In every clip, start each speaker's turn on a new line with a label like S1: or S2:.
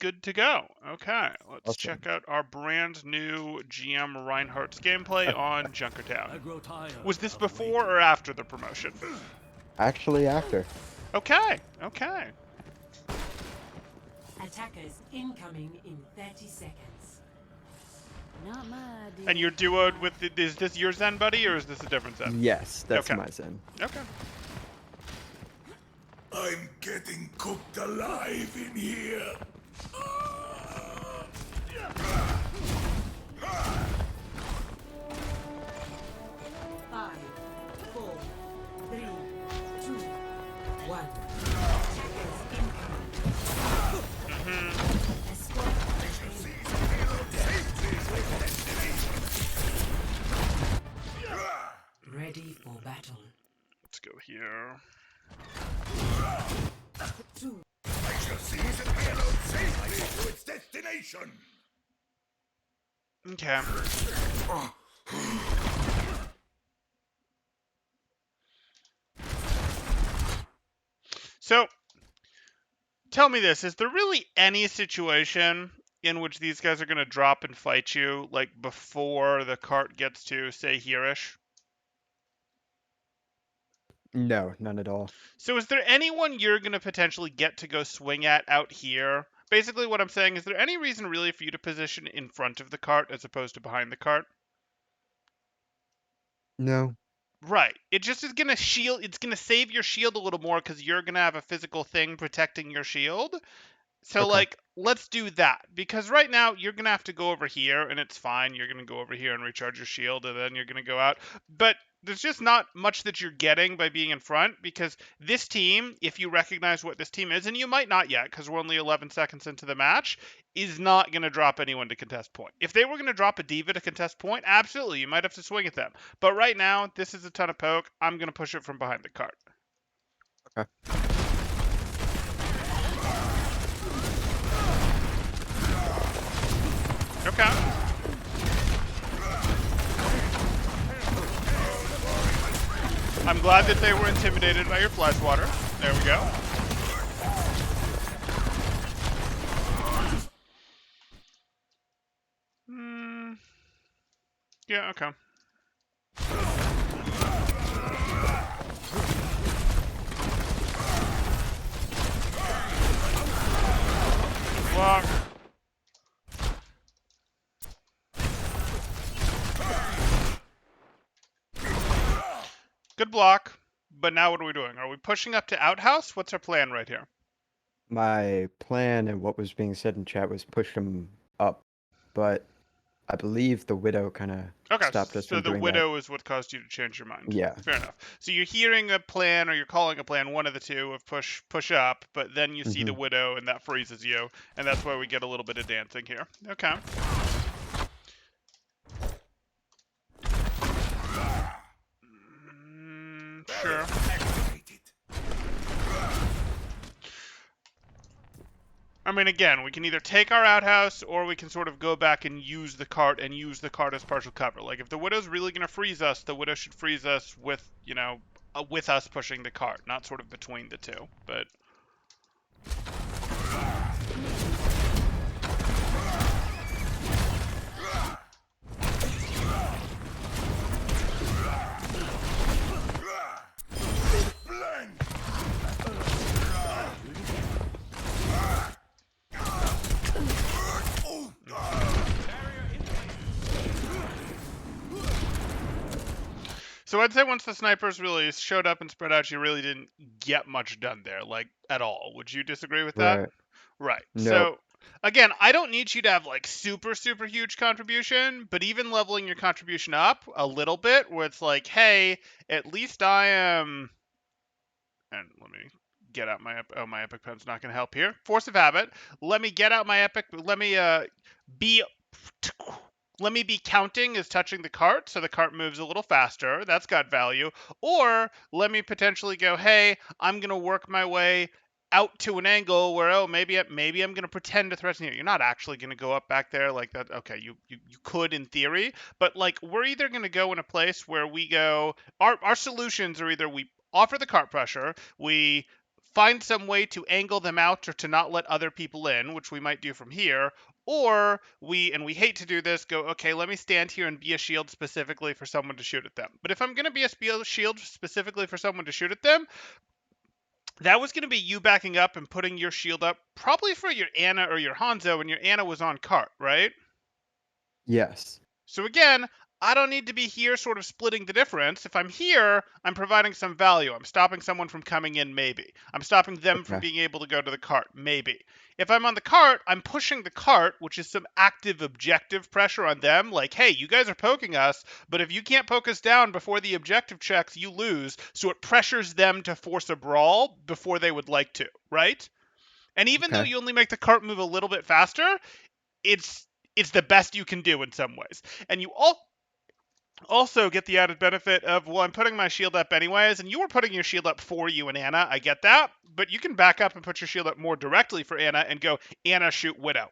S1: good to go. Okay, let's
S2: Awesome.
S1: check out our brand new GM Reinhardt's gameplay on Junkertown. Was this before or after the promotion?
S2: Actually, after.
S1: Okay, okay.
S3: Attackers incoming in 30 seconds.
S4: Not my idea.
S1: And you're duoed with, is this your Zen buddy or is this a different Zen?
S2: Yes, that's
S1: Okay.
S2: my Zen.
S1: Okay.
S5: I'm getting cooked alive in here.
S3: 5, 4, 3, 2, 1. Attackers incoming. Escort. Ready for battle.
S1: Let's go here.
S5: I shall seize the payload safely to its destination.
S1: Okay. So, tell me this, is there really any situation in which these guys are going to drop and fight you, like, before the cart gets to, say, here-ish?
S2: No, none at all.
S1: So is there anyone you're going to potentially get to go swing at out here? Basically what I'm saying, is there any reason really for you to position in front of the cart as opposed to behind the cart?
S2: No.
S1: Right. It just is going to shield, it's going to save your shield a little more because you're going to have a physical thing protecting your shield. So,
S2: Okay.
S1: like, let's do that. Because right now, you're going to have to go over here, and it's fine. You're going to go over here and recharge your shield, and then you're going to go out. But there's just not much that you're getting by being in front, because this team, if you recognize what this team is, and you might not yet, because we're only 11 seconds into the match, is not going to drop anyone to contest point. If they were going to drop a diva to contest point, absolutely, you might have to swing at them. But right now, this is a ton of poke. I'm going to push it from behind the cart.
S2: Okay.
S1: Okay. I'm glad that they were intimidated by your flash water. There we go. Yeah, okay. Block. Good block. But now what are we doing? Are we pushing up to outhouse? What's our plan right here?
S2: My plan and what was being said in chat was push them up, but I believe the widow kind of stopped us
S1: so
S2: from
S1: the
S2: doing
S1: widow is what caused you to change your mind.
S2: Yeah.
S1: Fair enough. So you're hearing a plan, or you're calling a plan, one of the two, of push up, but then you see the widow, and that freezes you, and that's why we get a little bit of dancing here. Okay. Sure. I mean, again, we can either take our outhouse, or we can sort of go back and use the cart as partial cover. Like, if the widow's really going to freeze us, the widow should freeze us with, you know, with us pushing the cart, not sort of between the two. But so I'd say once the snipers really showed up and spread out, you really didn't get much done there, like, at all. Would you disagree with that?
S2: Right.
S1: Right.
S2: No.
S1: So, again, I don't need you to have, like, super, super huge contribution, but even leveling your contribution up a little bit, where it's like, hey, at least I am... And let me get out my... Oh, my epic pen's not going to help here. Force of habit. Let me get out my epic... Let me be... Let me be counting as touching the cart, so the cart moves a little faster. That's got value. Or let me potentially go, hey, I'm going to work my way out to an angle where, oh, maybe I'm going to pretend to threaten you. You're not actually going to go up back there like that. Okay, you could in theory, but like we're either going to go in a place where we go, our solutions are either we offer the cart pressure, we find some way to angle them out or to not let other people in, which we might do from here, or we hate to do this, go, okay, let me stand here and be a shield specifically for someone to shoot at them. But if I'm going to be a shield specifically for someone to shoot at them, that was going to be you backing up and putting your shield up probably for your Ana or your Hanzo, and your Ana was on cart, right?
S2: Yes.
S1: So again, I don't need to be here sort of splitting the difference. If I'm here, I'm providing some value. I'm stopping someone from coming in, maybe. I'm stopping them from
S2: Okay.
S1: being able to go to the cart, maybe. If I'm on the cart, I'm pushing the cart, which is some active objective pressure on them. Like, hey, you guys are poking us, but if you can't poke us down before the objective checks, you lose. So it pressures them to force a brawl before they would like to, right? And even though
S2: Okay.
S1: you only make the cart move a little bit faster, it's the best you can do in some ways. And you also get the added benefit of, well, I'm putting my shield up anyways, and you were putting your shield up for you and Ana, I get that, but you can back up and put your shield up more directly for Ana and go, Ana, shoot Widow.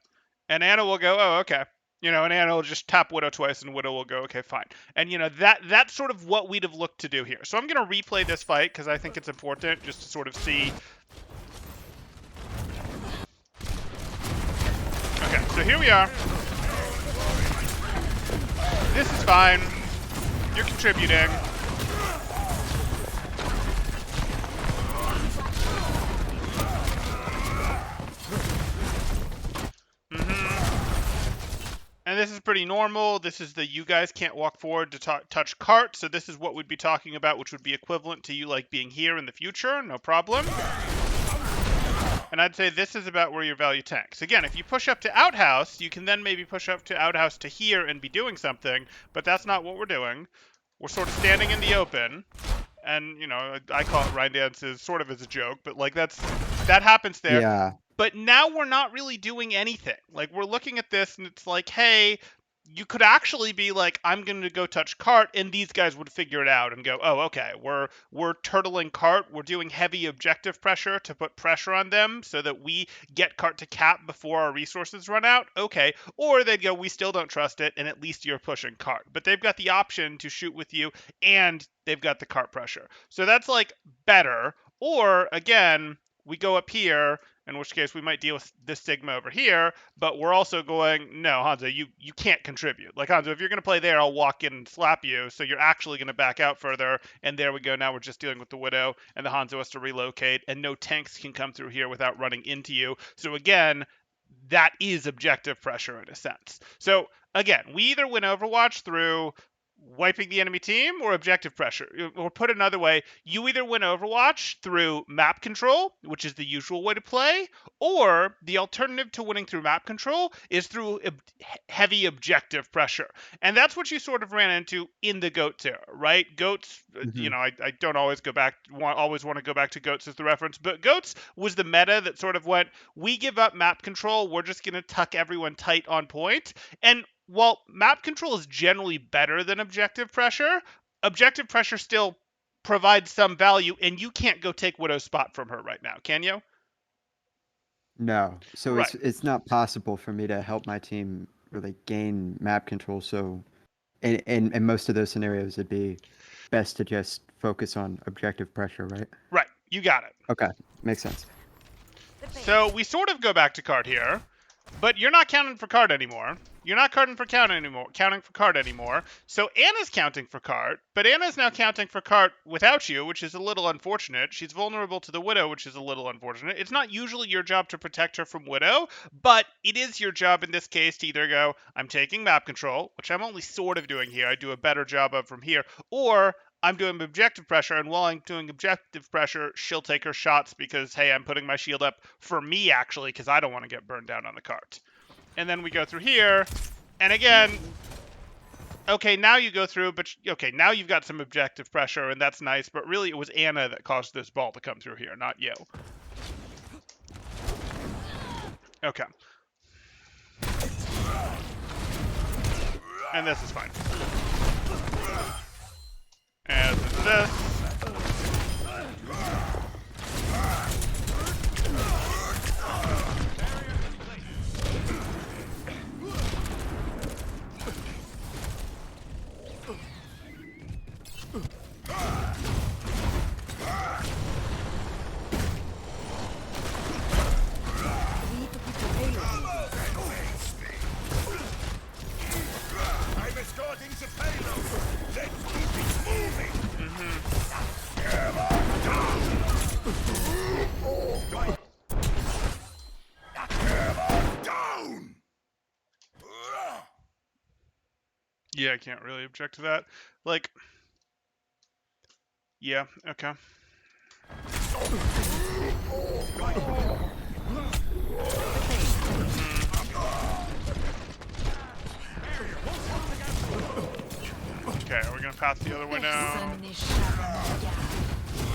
S1: And Ana will go, oh, okay. And Ana will just tap Widow twice, and Widow will go, okay, fine. And, that's sort of what we'd have looked to do here. So I'm going to replay this fight, because I think it's important just to sort of see. Okay, so here we are. This is fine. You're contributing. And this is pretty normal. This is the you guys can't walk forward to touch cart. So this is what we'd be talking about, which would be equivalent to you like being here in the future. No problem. And I'd say this is about where your value tanks. Again, if you push up to outhouse, you can then maybe push up to outhouse to here and be doing something, but that's not what we're doing. We're sort of standing in the open, and, I call it Rhine dances sort of as a joke, but, like, that happens there.
S2: Yeah.
S1: But now we're not really doing anything. Like, we're looking at this, and it's like, hey, you could actually be like, I'm going to go touch cart, and these guys would figure it out and go, oh, okay, we're turtling cart. We're doing heavy objective pressure to put pressure on them so that we get cart to cap before our resources run out. Okay. Or they'd go, we still don't trust it, and at least you're pushing cart. But they've got the option to shoot with you, and they've got the cart pressure. So that's, like, better. Or, again, we go up here, in which case we might deal with this Sigma over here, but we're also going, no, Hanzo, you can't contribute. Like, Hanzo, if you're going to play there, I'll walk in and slap you, so you're actually going to back out further, and there we go. Now we're just dealing with the Widow, and the Hanzo has to relocate, and no tanks can come through here without running into you. So again, that is objective pressure in a sense. So again, we either win Overwatch through wiping the enemy team or objective pressure. Or put another way, you either win Overwatch through map control, which is the usual way to play, or the alternative to winning through map control is through heavy objective pressure. And that's what you sort of ran into in the GOATS era, right? GOATS, I don't always want to go back to GOATS as the reference, but GOATS was the meta that sort of went, we give up map control, we're just going to tuck everyone tight on point. And while map control is generally better than objective pressure still provides some value, and you can't go take Widow's spot from her right now, can you?
S2: No. So
S1: Right.
S2: it's not possible for me to help my team really gain map control. So in most of those scenarios, it'd be best to just focus on objective pressure, right?
S1: Right. You got it.
S2: Okay. Makes sense.
S1: So we sort of go back to card here, but you're not counting for card anymore. You're not counting for card anymore. So Ana's counting for card, but Ana's now counting for card without you, which is a little unfortunate. She's vulnerable to the Widow, which is a little unfortunate. It's not usually your job to protect her from Widow, but it is your job in this case to either go, I'm taking map control, which I'm only sort of doing here. I do a better job of from here, or I'm doing objective pressure, and while I'm doing objective pressure, she'll take her shots because, hey, I'm putting my shield up for me, actually, because I don't want to get burned down on the cart. And then we go through here, and again, okay, now you go through, but okay, now you've got some objective pressure, and that's nice, but really it was Ana that caused this ball to come through here, not you. Okay. And this is fine. And this. Yeah, I can't really object to that. Like, yeah, okay. Okay, we're gonna pass the other way now.
S4: Personne n'échappe à mon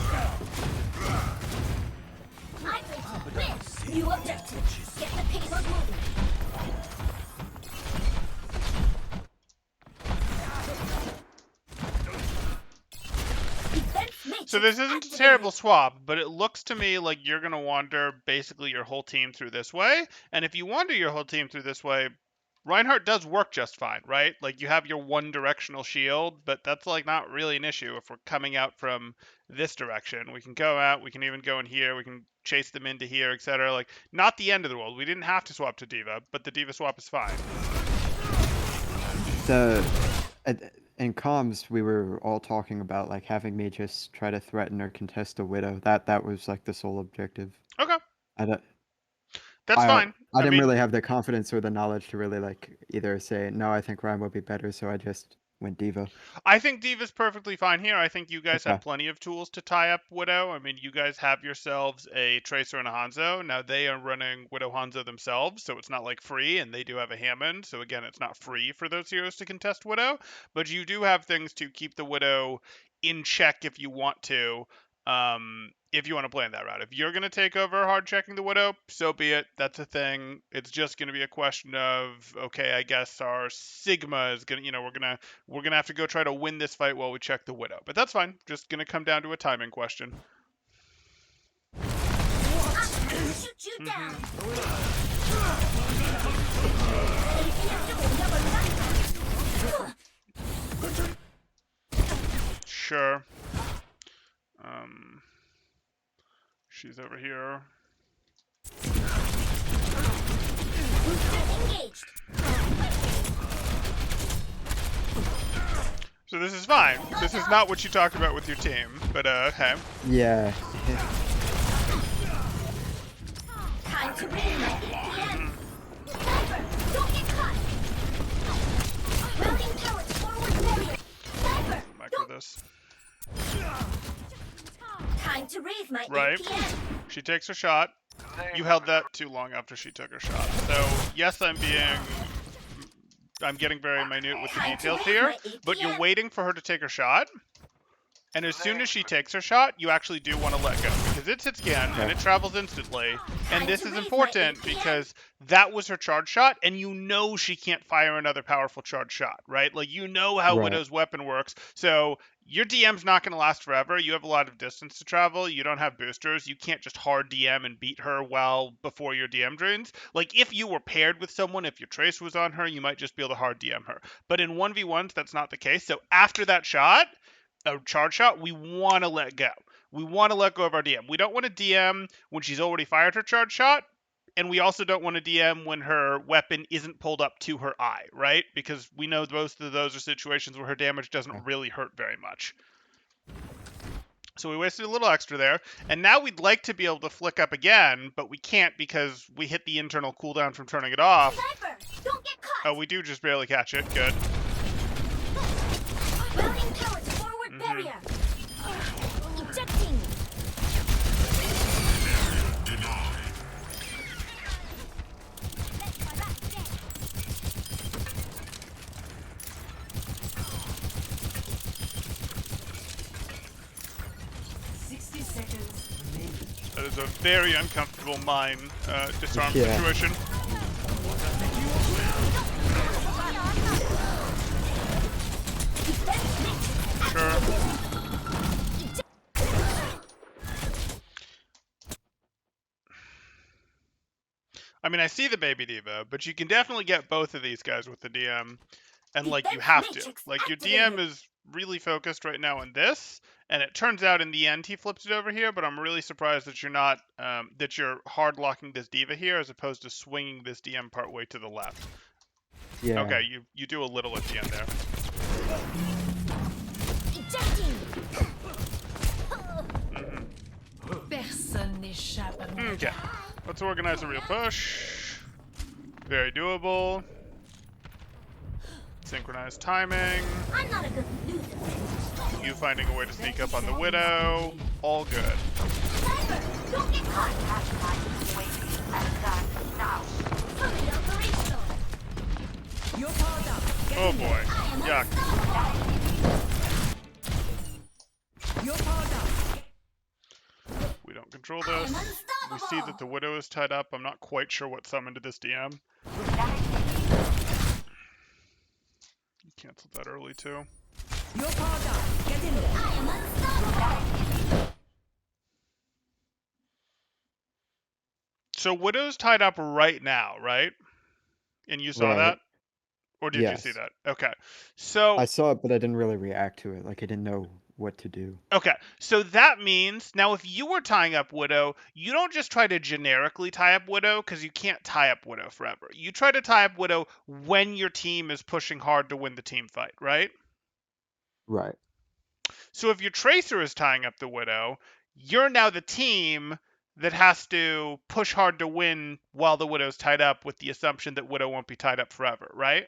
S4: regard.
S6: I'm ready. Clear. New objective. Get the payload moving. Defense matrix
S1: So this isn't a
S6: activated.
S1: terrible swap, but it looks to me like you're gonna wander basically your whole team through this way. And if you wander your whole team through this way, Reinhardt does work just fine, right? Like you have your one directional shield, but that's like not really an issue if we're coming out from this direction. We can go out, we can even go in here, we can chase them into here, etc. Like not the end of the world. We didn't have to swap to D.Va, but the D.Va swap is fine.
S2: In comms, we were all talking about like having me just try to threaten or contest a widow. That was like the sole objective.
S1: Okay,
S2: I don't,
S1: that's fine.
S2: I didn't
S1: mean,
S2: really have the confidence or the knowledge to really like either say no, I think Ryan would be better, so I just went D.Va.
S1: I think D.Va's perfectly fine here. I think you guys have
S2: Okay.
S1: plenty of tools to tie up Widow. I mean, you guys have yourselves a Tracer and a Hanzo. Now they are running Widow Hanzo themselves, so it's not like free, and they do have a Hammond. So again, it's not free for those heroes to contest Widow, but you do have things to keep the Widow in check if you want to. If you want to play in that route. If you're going to take over hard checking the Widow, so be it. That's a thing. It's just going to be a question of, okay, I guess our Sigma is going to, we're going to have to go try to win this fight while we check the Widow. But that's fine. Just going to come down to a timing question.
S6: Shoot you down.
S1: Sure. She's over here.
S6: Engaged.
S1: So this is fine. This is not what you talked about with your team, but okay.
S2: Yeah.
S6: Time to win my APM. Sniper, don't get caught. Routing pellets forward barrier. Sniper,
S1: Micro this.
S6: time to raise my
S1: Right.
S6: APM.
S1: She takes her shot. You held that too long after she took her shot. So yes, I'm getting very minute with the details here, but you're waiting for her to take her shot. And as soon as she takes her shot, you actually do want to let go because it hits again and it travels instantly. And this is important because that was her charge shot, and you know she can't fire another powerful charge shot, right? Like you know how
S2: Right.
S1: Widow's weapon works. So your DM's not going to last forever. You have a lot of distance to travel. You don't have boosters. You can't just hard DM and beat her well before your DM drains. Like if you were paired with someone, if your trace was on her, you might just be able to hard DM her. But in 1v1s, that's not the case. So after that shot, a charge shot, we want to let go. We want to let go of our DM. We don't want to DM when she's already fired her charge shot, and we also don't want to DM when her weapon isn't pulled up to her eye, right? Because we know most of those are situations where her damage doesn't really hurt very much. So we wasted a little extra there, and now we'd like to be able to flick up again, but we can't because we hit the internal cooldown from turning it off.
S6: Sniper, don't get caught.
S1: Oh, we do just barely catch it. Good.
S6: Routing pellets forward barrier. Ejecting.
S1: That is a very uncomfortable mine disarm
S2: Yeah.
S1: situation. Sure. I mean, I see the baby diva, but you can definitely get both of these guys with the DM, and like you have to. Like your DM is really focused right now on this, and it turns out in the end he flips it over here. But I'm really surprised that you're not that you're hard locking this diva here as opposed to swinging this DM part way to the left.
S2: Yeah.
S1: Okay, you do a little at the end there.
S6: Ejecting.
S4: Personne n'échappe à mon
S1: Okay,
S4: regard.
S1: let's organize a real push. Very doable. Synchronized timing.
S6: I'm not a good loser.
S1: You finding a way to sneak up on the Widow. All good.
S6: Sniper, don't get caught. Fully operational.
S3: You're powered up. Get
S1: Oh
S3: in there.
S1: boy.
S6: I am
S1: Yuck.
S6: unstoppable.
S3: You're powered up.
S1: We don't control
S6: I am
S1: this. We
S6: unstoppable.
S1: see that the Widow is tied up. I'm not quite sure what summoned to this DM. You canceled that early too.
S3: You're powered up. Get in there.
S6: I am unstoppable.
S1: So Widow's tied up right now, right? And you saw
S2: Right.
S1: that? Or did you see
S2: Yes.
S1: that? Okay. So
S2: I saw it, but I didn't really react to it. Like I didn't know what to do.
S1: okay. So that means now if you were tying up Widow, you don't just try to generically tie up Widow because you can't tie up Widow forever. You try to tie up Widow when your team is pushing hard to win the team fight, right?
S2: Right.
S1: So if your Tracer is tying up the Widow, you're now the team that has to push hard to win while the Widow's tied up with the assumption that Widow won't be tied up forever, right?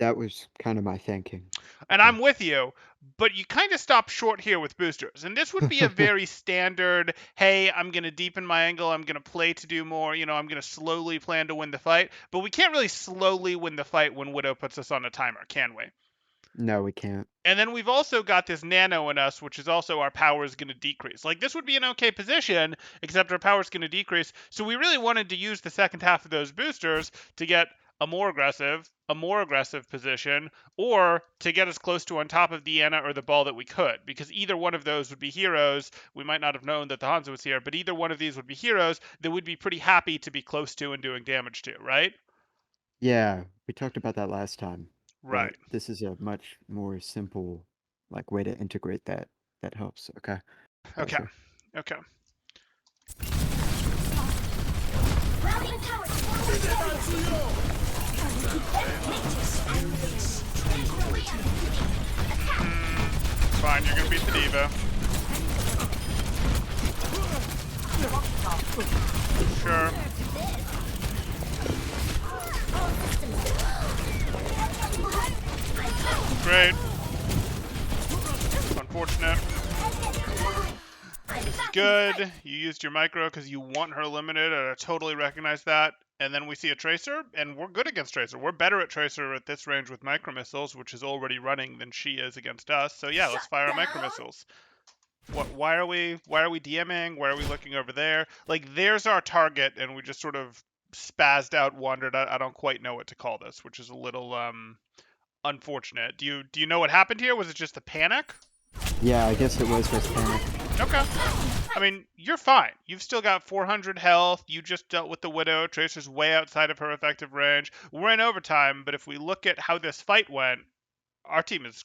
S2: That was kind of my thinking.
S1: And I'm with you, but you kind of stop short here with boosters. And this would be a very standard, hey, I'm going to deepen my angle, I'm going to play to do more, I'm going to slowly plan to win the fight. But we can't really slowly win the fight when Widow puts us on a timer, can we?
S2: No, we can't.
S1: And then we've also got this nano in us, which is also our power is going to decrease. Like, this would be an okay position, except our power is going to decrease. So we really wanted to use the second half of those boosters to get a more aggressive position, or to get as close to on top of the Anna or the ball that we could. Because either one of those would be heroes. We might not have known that the Hanzo was here, but either one of these would be heroes that we'd be pretty happy to be close to and doing damage to, right?
S2: Yeah, we talked about that last time.
S1: Right.
S2: But this is a much more simple, like, way to integrate that. That helps. Okay.
S1: Okay.
S2: Gotcha.
S1: Okay.
S6: Routing tower forward.
S1: Fine, you're going to beat the Diva. Sure. Great. Unfortunate. Good. You used your micro because you want her limited, and I totally recognize that. And then we see a Tracer, and we're good against Tracer. We're better at Tracer at this range with micro missiles, which is already running, than she is against us. So yeah, let's fire our micro missiles. Why are we DMing? Why are we looking over there? Like, there's our target, and we just sort of spazzed out, wandered. I don't quite know what to call this, which is a little unfortunate. Do you know what happened here? Was it just a panic?
S2: Yeah, I guess it was just panic.
S1: Okay. I mean, you're fine. You've still got 400 health. You just dealt with the Widow. Tracer's way outside of her effective range. We're in overtime, but if we look at how this fight went, our team is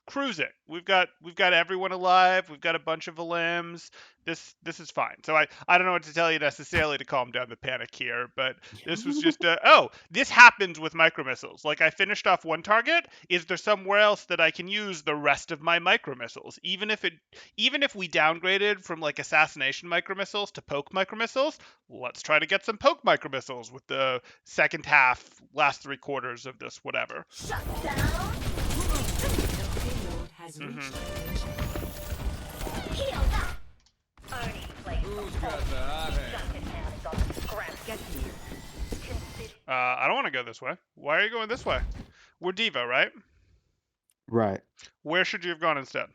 S1: cruising. We've got everyone alive. We've got a bunch of limbs. This is fine. So I don't know what to tell you necessarily to calm down the panic here, but this was just this happens with micro missiles. Like, I finished off one target. Is there somewhere else that I can use the rest of my micro missiles? Even if we downgraded from like assassination micro missiles to poke micro missiles, let's try to get some poke micro missiles with the second half, last 3/4 of this whatever.
S6: Shut down.
S3: Payload has reached.
S6: Heal up.
S3: Get here.
S1: I don't want to go this way. Why are you going this way? We're Diva, right?
S2: Right.
S1: Where should you have gone instead?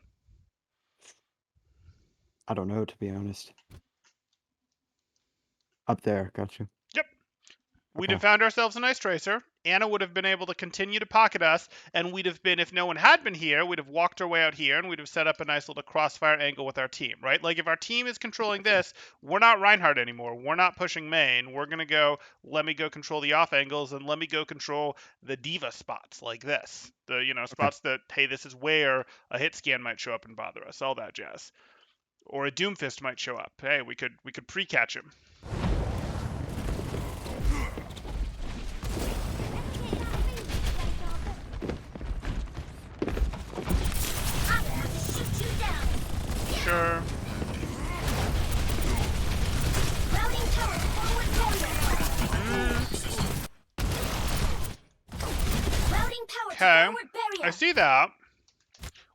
S2: I don't know, to be honest. Up there, gotcha.
S1: Yep. We'd
S2: Okay.
S1: have found ourselves a nice Tracer. Anna would have been able to continue to pocket us, and we'd have been, if no one had been here, we'd have walked our way out here, and we'd have set up a nice little crossfire angle with our team, right? Like, if our team is controlling this, we're not Reinhardt anymore. We're not pushing main. We're going to go, let me go control the off angles, and let me go control the Diva spots like this. The, spots that, hey, this is where a hit scan might show up and bother us, all that jazz. Or a Doomfist might show up. Hey, we could pre-catch him. Sure.
S6: Routing tower forward. Routing tower
S1: Okay.
S6: forward barrier.
S1: I see that.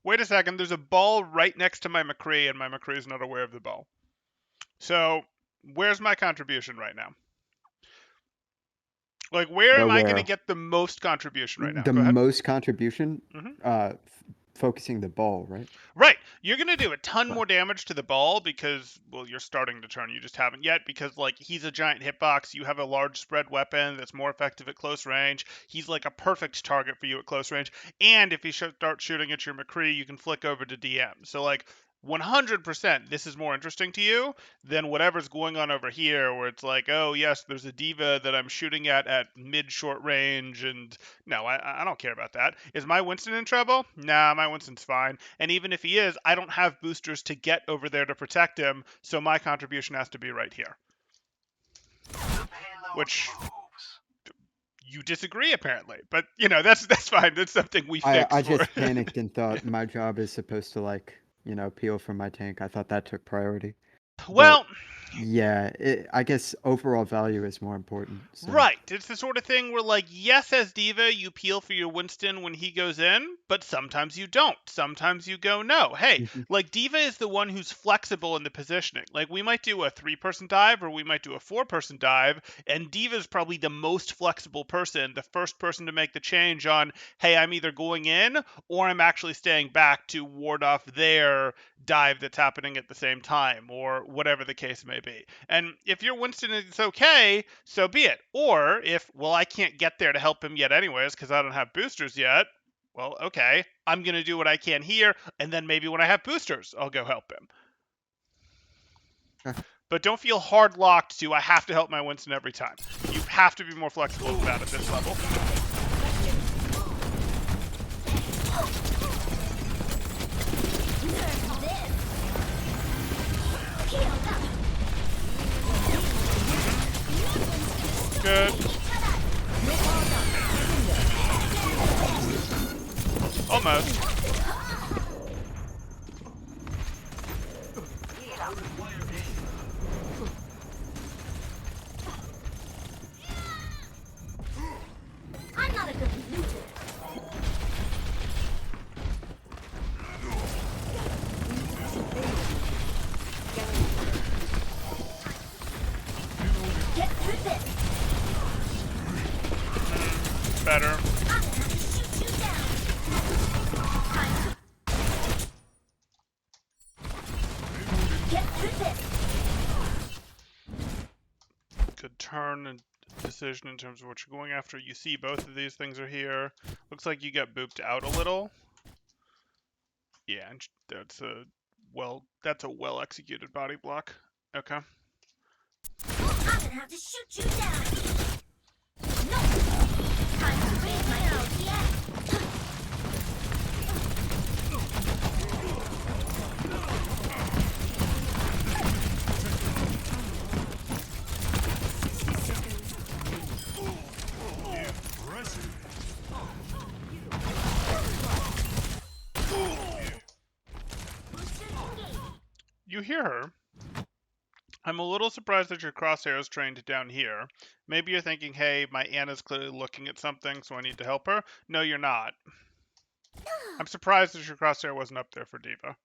S1: Wait a second. There's a ball right next to my McCree, and my McCree is not aware of the ball. So, where's my contribution right now? Like, where am I going to
S2: Nowhere.
S1: get the most contribution right now?
S2: The
S1: Go ahead.
S2: most contribution,
S1: Mhm.
S2: focusing the ball, right?
S1: Right. You're going to do a ton
S2: Right.
S1: more damage to the ball because, well, you're starting to turn. You just haven't yet because, like, he's a giant hitbox. You have a large spread weapon that's more effective at close range. He's, like, a perfect target for you at close range. And if you start shooting at your McCree, you can flick over to DM. So, like, 100% this is more interesting to you than whatever's going on over here where it's like, oh, yes, there's a diva that I'm shooting at mid-short range and no, I don't care about that. Is my Winston in trouble? Nah, my Winston's fine. And even if he is, I don't have boosters to get over there to protect him, so my contribution has to be right here. Which you disagree apparently, but you know that's fine. That's something we fix.
S2: I
S1: for...
S2: just panicked and thought my job is supposed to, like, peel from my tank. I thought that took priority.
S1: Well,
S2: Yeah, I guess overall value is more important. So.
S1: right. It's the sort of thing where, like, yes, as Diva, you peel for your Winston when he goes in, but sometimes you don't. Sometimes you go, no. Hey,
S2: Mhm.
S1: like, Diva is the one who's flexible in the positioning. Like, we might do a 3-person dive or we might do a 4-person dive, and Diva's probably the most flexible person, the first person to make the change on, hey, I'm either going in or I'm actually staying back to ward off their dive that's happening at the same time, or whatever the case may be. And if your Winston is okay, so be it. Or if, well, I can't get there to help him yet anyways because I don't have boosters yet, well, okay, I'm going to do what I can here, and then maybe when I have boosters, I'll go help him. But don't feel hard locked to, I have to help my Winston every time. You have to be more flexible than that at this level. Good. Almost.
S6: I'm not a good loser. Get through this.
S1: Better.
S6: I'm gonna have to shoot you down. Time to get through this.
S1: Good turn and decision in terms of what you're going after. You see both of these things are here. Looks like you got booped out a little. Yeah, and that's a well executed body block. Okay.
S6: I'm gonna have to shoot you down. No. Time to raise my LTS.
S1: You hear her. I'm a little surprised that your crosshair is trained down here. Maybe you're thinking, hey, my Anna's clearly looking at something, so I need to help her. No, you're not. I'm surprised that your crosshair wasn't up there for Diva.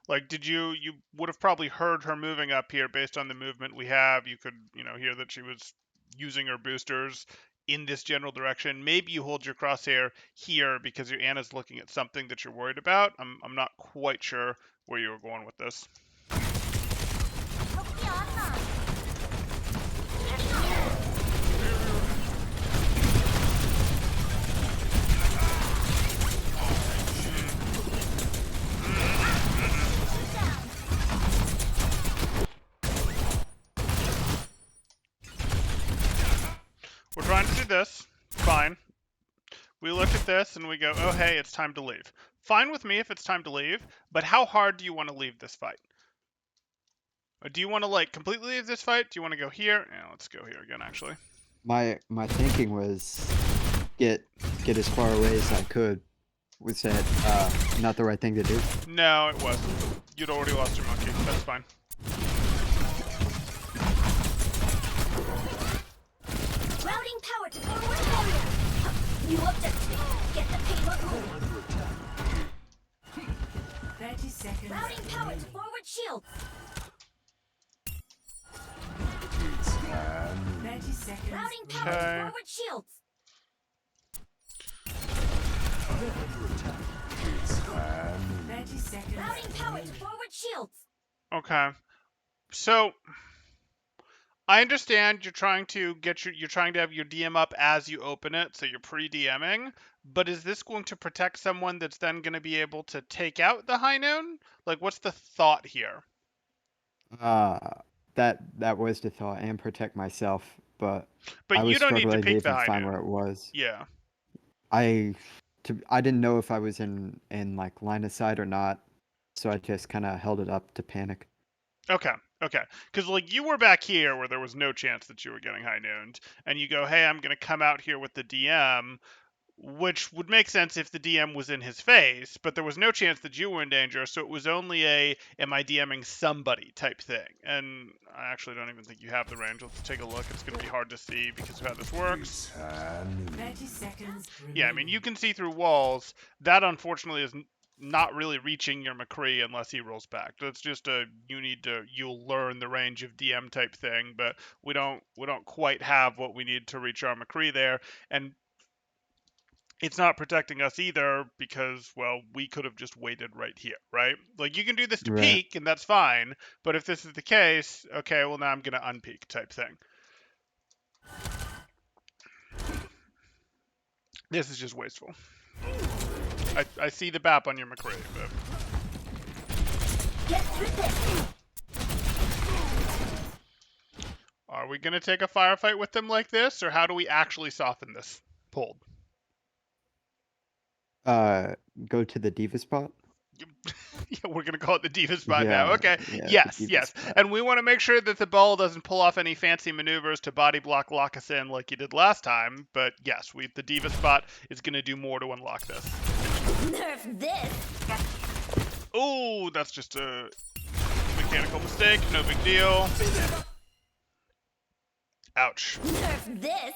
S1: Like, you would have probably heard her moving up here based on the movement we have. You could, hear that she was using her boosters in this general direction. Maybe you hold your crosshair here because your Anna's looking at something that you're worried about. I'm not quite sure where you were going with this. We're trying to do this. Fine. We look at this and we go, oh, hey, it's time to leave. Fine with me if it's time to leave, but how hard do you want to leave this fight? Or do you want to, like, completely leave this fight? Do you want to go here? Yeah, let's go here again, actually.
S2: My thinking was get as far away as I could. Was that not the right thing to do?
S1: No, it wasn't. You'd already lost your monkey. That's fine.
S6: Routing power to forward barrier.
S3: seconds.
S6: Routing power
S1: Okay.
S6: to forward shields.
S5: It's time.
S3: 30 seconds.
S6: Routing power to
S3: remaining.
S6: forward shields.
S1: Okay. So I understand you're trying to have your DM up as you open it, so you're pre-DMing. But is this going to protect someone that's then going to be able to take out the high noon? Like, what's the thought here?
S2: Uh, that was the thought, and protect myself, but
S1: But
S2: I
S1: you
S2: was
S1: don't need to
S2: struggling to
S1: peek the
S2: even
S1: high
S2: find where
S1: noon.
S2: it was.
S1: Yeah.
S2: I didn't know if I was in like line of sight or not, so I just kind of held it up to panic.
S1: Okay. Okay. Because like you were back here where there was no chance that you were getting high nooned, and you go, "Hey, I'm going to come out here with the DM." Which would make sense if the DM was in his face, but there was no chance that you were in danger, so it was only a "am I DMing somebody" type thing. And I actually don't even think you have the range. Let's take a look. It's going to be hard to see because of how this works.
S5: It's time.
S3: 30 seconds.
S1: Yeah, I mean, you can see through walls. That, unfortunately, is not really reaching your McCree unless he rolls back. That's just you'll learn the range of DM type thing, but we don't quite have what we need to reach our McCree there. And it's not protecting us either because, well, we could have just waited right here, right? Like, you can do this to
S2: Right.
S1: peek, and that's fine, but if this is the case, okay, well, now I'm going to unpeek type thing. This is just wasteful. I see the BAP on your McCree, but...
S6: Get through this.
S1: Are we going to take a firefight with them like this, or how do we actually soften this hold?
S2: Go to the diva spot.
S1: Yeah, we're going to call it the diva spot now.
S2: Yeah,
S1: Okay.
S2: yeah, the
S1: Yes,
S2: diva
S1: yes.
S2: spot.
S1: And we want to make sure that the ball doesn't pull off any fancy maneuvers to body block lock us in like you did last time. But yes, the diva spot is going to do more to unlock this.
S6: Nerf this.
S1: Oh, that's just a mechanical mistake. No big deal. Ouch.
S6: Nerf this.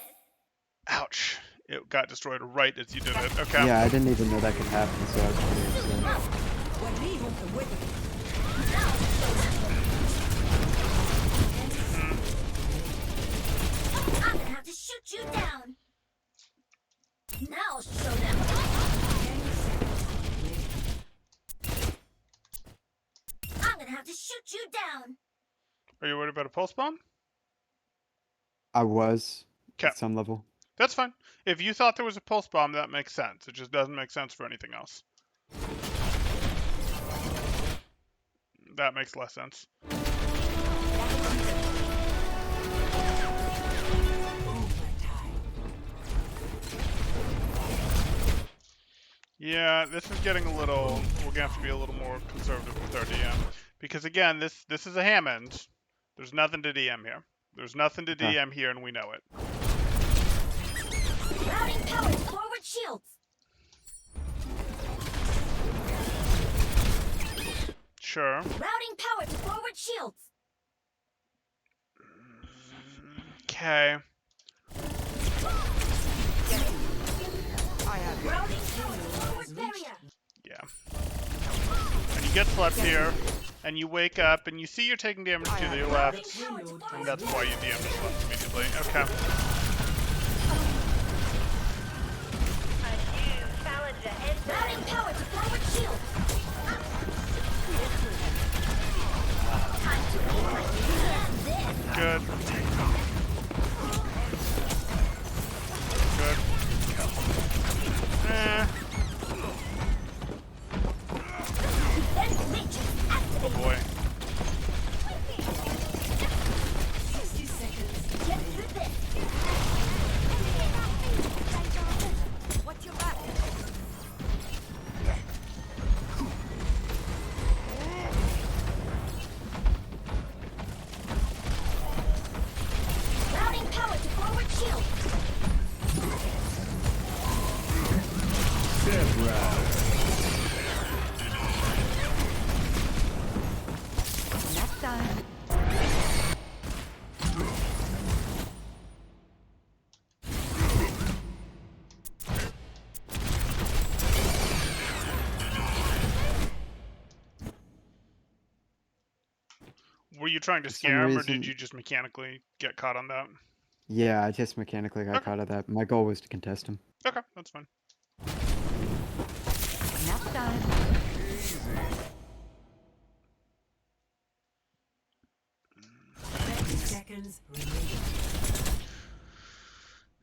S1: Ouch. It got destroyed right as you did it. Okay.
S2: Yeah, I didn't even know that could happen, so I was pretty upset.
S6: I'm gonna have to shoot you down. Now I'll show them. I'm gonna have to shoot you down.
S1: Are you worried about a pulse bomb?
S2: I was
S1: 'Kay.
S2: at some level.
S1: That's fine. If you thought there was a pulse bomb, that makes sense. It just doesn't make sense for anything else. That makes less sense. Yeah, this is getting a little... We're gonna have to be a little more conservative with our DM. Because again, this is a Hammond. There's nothing to DM here. There's nothing to DM here, and we know it.
S6: Routing power to forward shields.
S1: Sure.
S6: Routing power to forward shields.
S1: Okay.
S6: Routing power to forward barrier.
S1: Yeah. And you get slept here, and you wake up, and you see you're taking damage to your left, and that's why you DM just left immediately. Okay.
S6: Routing power to forward shields. Time to win.
S1: Good. Good.
S6: Defense matrix
S1: Oh
S6: activated.
S1: boy.
S3: 60 seconds.
S6: Get through this. What's your back? Routing power to forward shield.
S5: Step right.
S6: Next time.
S1: Were you trying to
S2: For some
S1: scare him, or
S2: reason-
S1: did you just mechanically get caught on that?
S2: Yeah, I just mechanically got
S1: Okay.
S2: caught of that. My goal was to contest him.
S1: Okay, that's fine.
S4: Nap time.
S3: 30 seconds remaining.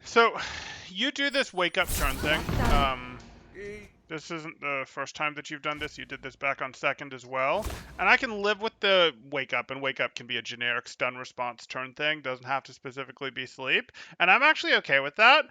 S1: So, you do this wake up turn thing. This isn't the first time that you've done this. You did this back on second as well. And I can live with the wake up, and wake up can be a generic stun response turn thing. Doesn't have to specifically be sleep. And I'm actually okay with that,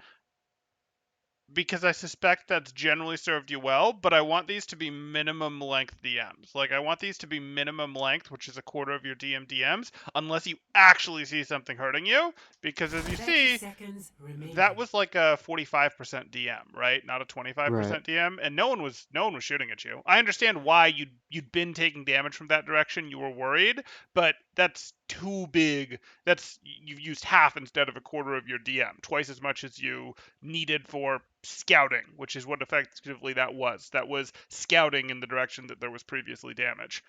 S1: because I suspect that's generally served you well, but I want these to be minimum length DMs. Like, I want these to be minimum length, which is a quarter of your DMs, unless you actually see something hurting you, because as you
S3: 30
S1: see,
S3: seconds remaining.
S1: that was like a 45% DM, right? Not a 25%
S2: Right.
S1: DM, and no one was shooting at you. I understand why you'd been taking damage from that direction. You were worried, but that's too big. You've used half instead of a quarter of your DM, twice as much as you needed for scouting, which is what effectively that was. That was scouting in the direction that there was previously damage.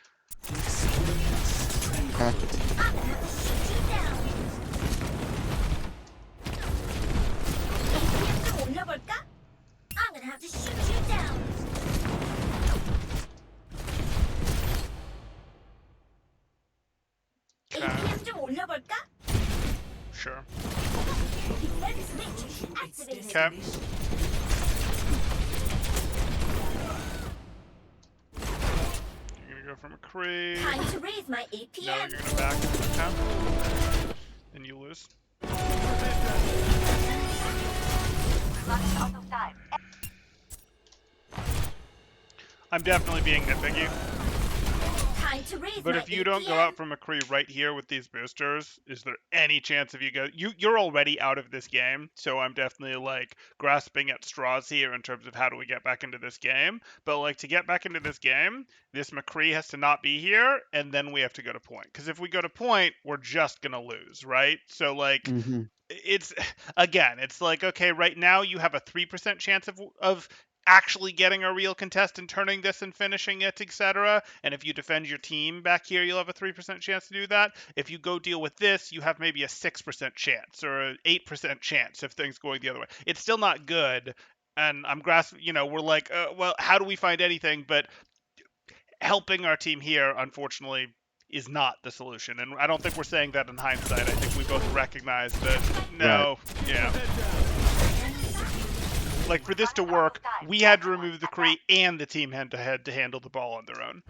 S2: Okay.
S6: I'm gonna have to shoot you down.
S1: Okay.
S6: APM 좀 올려볼까?
S1: Sure.
S6: Defense matrix activated.
S1: Okay. You're gonna go for McCree.
S6: Time to raise my
S1: No,
S6: APM.
S1: you're gonna back into the count. Then you lose. I'm definitely being nitpicky.
S6: Time to raise
S1: But
S6: my
S1: if you don't go
S6: APM.
S1: out for McCree right here with these boosters, is there any chance of you're already out of this game, so I'm definitely like grasping at straws here in terms of how do we get back into this game. But like to get back into this game, this McCree has to not be here, and then we have to go to point. Because if we go to point, we're just gonna lose, right? So like
S2: Mm-hmm.
S1: it's like, okay, right now you have a 3% chance of actually getting a real contest and turning this and finishing it, etc. And if you defend your team back here, you'll have a 3% chance to do that. If you go deal with this, you have maybe a 6% chance or an 8% chance of things going the other way. It's still not good. And I'm grasping, we're like, well, how do we find anything? But helping our team here, unfortunately, is not the solution. And I don't think we're saying that in hindsight. I think we both recognize that, no, yeah. Like, for this to work, we had to remove the Kree, and the team had to handle the ball on their own.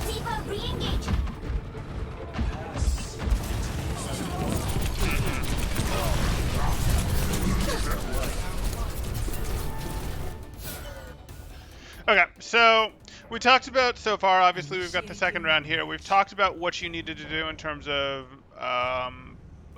S6: Diva re-engage.
S1: Okay, so we talked about so far, obviously we've got the second round here. We've talked about what you needed to do in terms of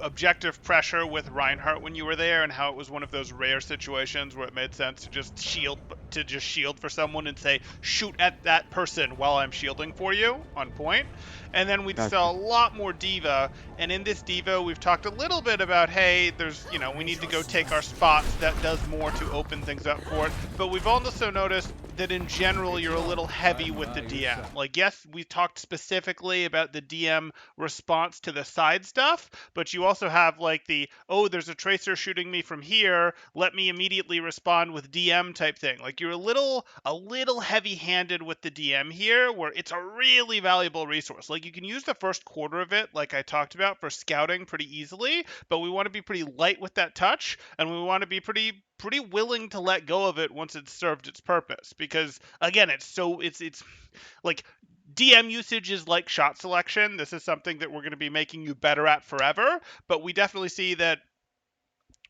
S1: objective pressure with Reinhardt when you were there, and how it was one of those rare situations where it made sense to just shield for someone and say, shoot at that person while I'm shielding for you on point. And then we
S2: Gotcha.
S1: saw a lot more Diva, and in this Diva we've talked a little bit about, hey, there's, we need to go take our spots. That does more to open things up for it. But we've also noticed that in general you're a little heavy with the DM. Like, yes, we talked specifically about the DM response to the side stuff, but you also have like the, oh, there's a tracer shooting me from here, let me immediately respond with DM type thing. Like, you're a little heavy-handed with the DM here, where it's a really valuable resource. Like, you can use the first quarter of it, like I talked about, for scouting pretty easily, but we want to be pretty light with that touch, and we want to be pretty willing to let go of it once it's served its purpose. Because again, it's like, DM usage is like shot selection. This is something that we're going to be making you better at forever, but we definitely see that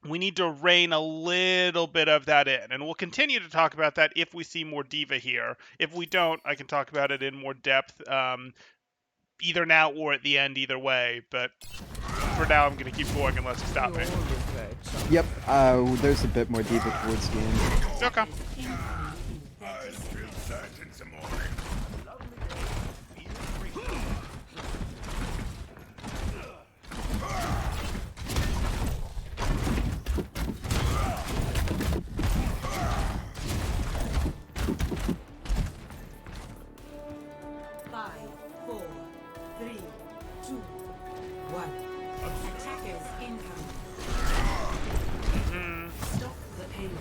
S1: we need to rein a little bit of that in, and we'll continue to talk about that if we see more Diva here. If we don't, I can talk about it in more depth, either now or at the end, either way, but for now I'm going to keep going unless you stop me.
S2: Yep. There's a bit more Diva towards the end.
S1: Okay.
S5: I feel that in the morning.
S3: 3, 2, 1. Attackers incoming. Stop the payload.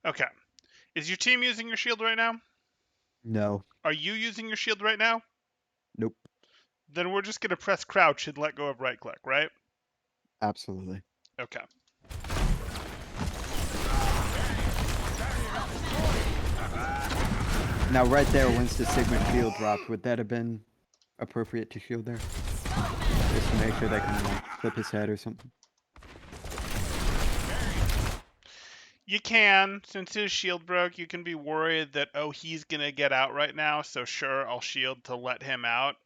S1: Okay. Is your team using your shield right now?
S2: No.
S1: Are you using your shield right now?
S2: Nope.
S1: Then we're just going to press crouch and let go of right click, right?
S2: Absolutely.
S1: Okay.
S2: Now, right there, once the Sigma shield dropped, would that have been appropriate to shield there? Just to make sure they can like, flip his head or something.
S1: You can. Since his shield broke, you can be worried that, oh, he's going to get out right now, so sure, I'll shield to let him out.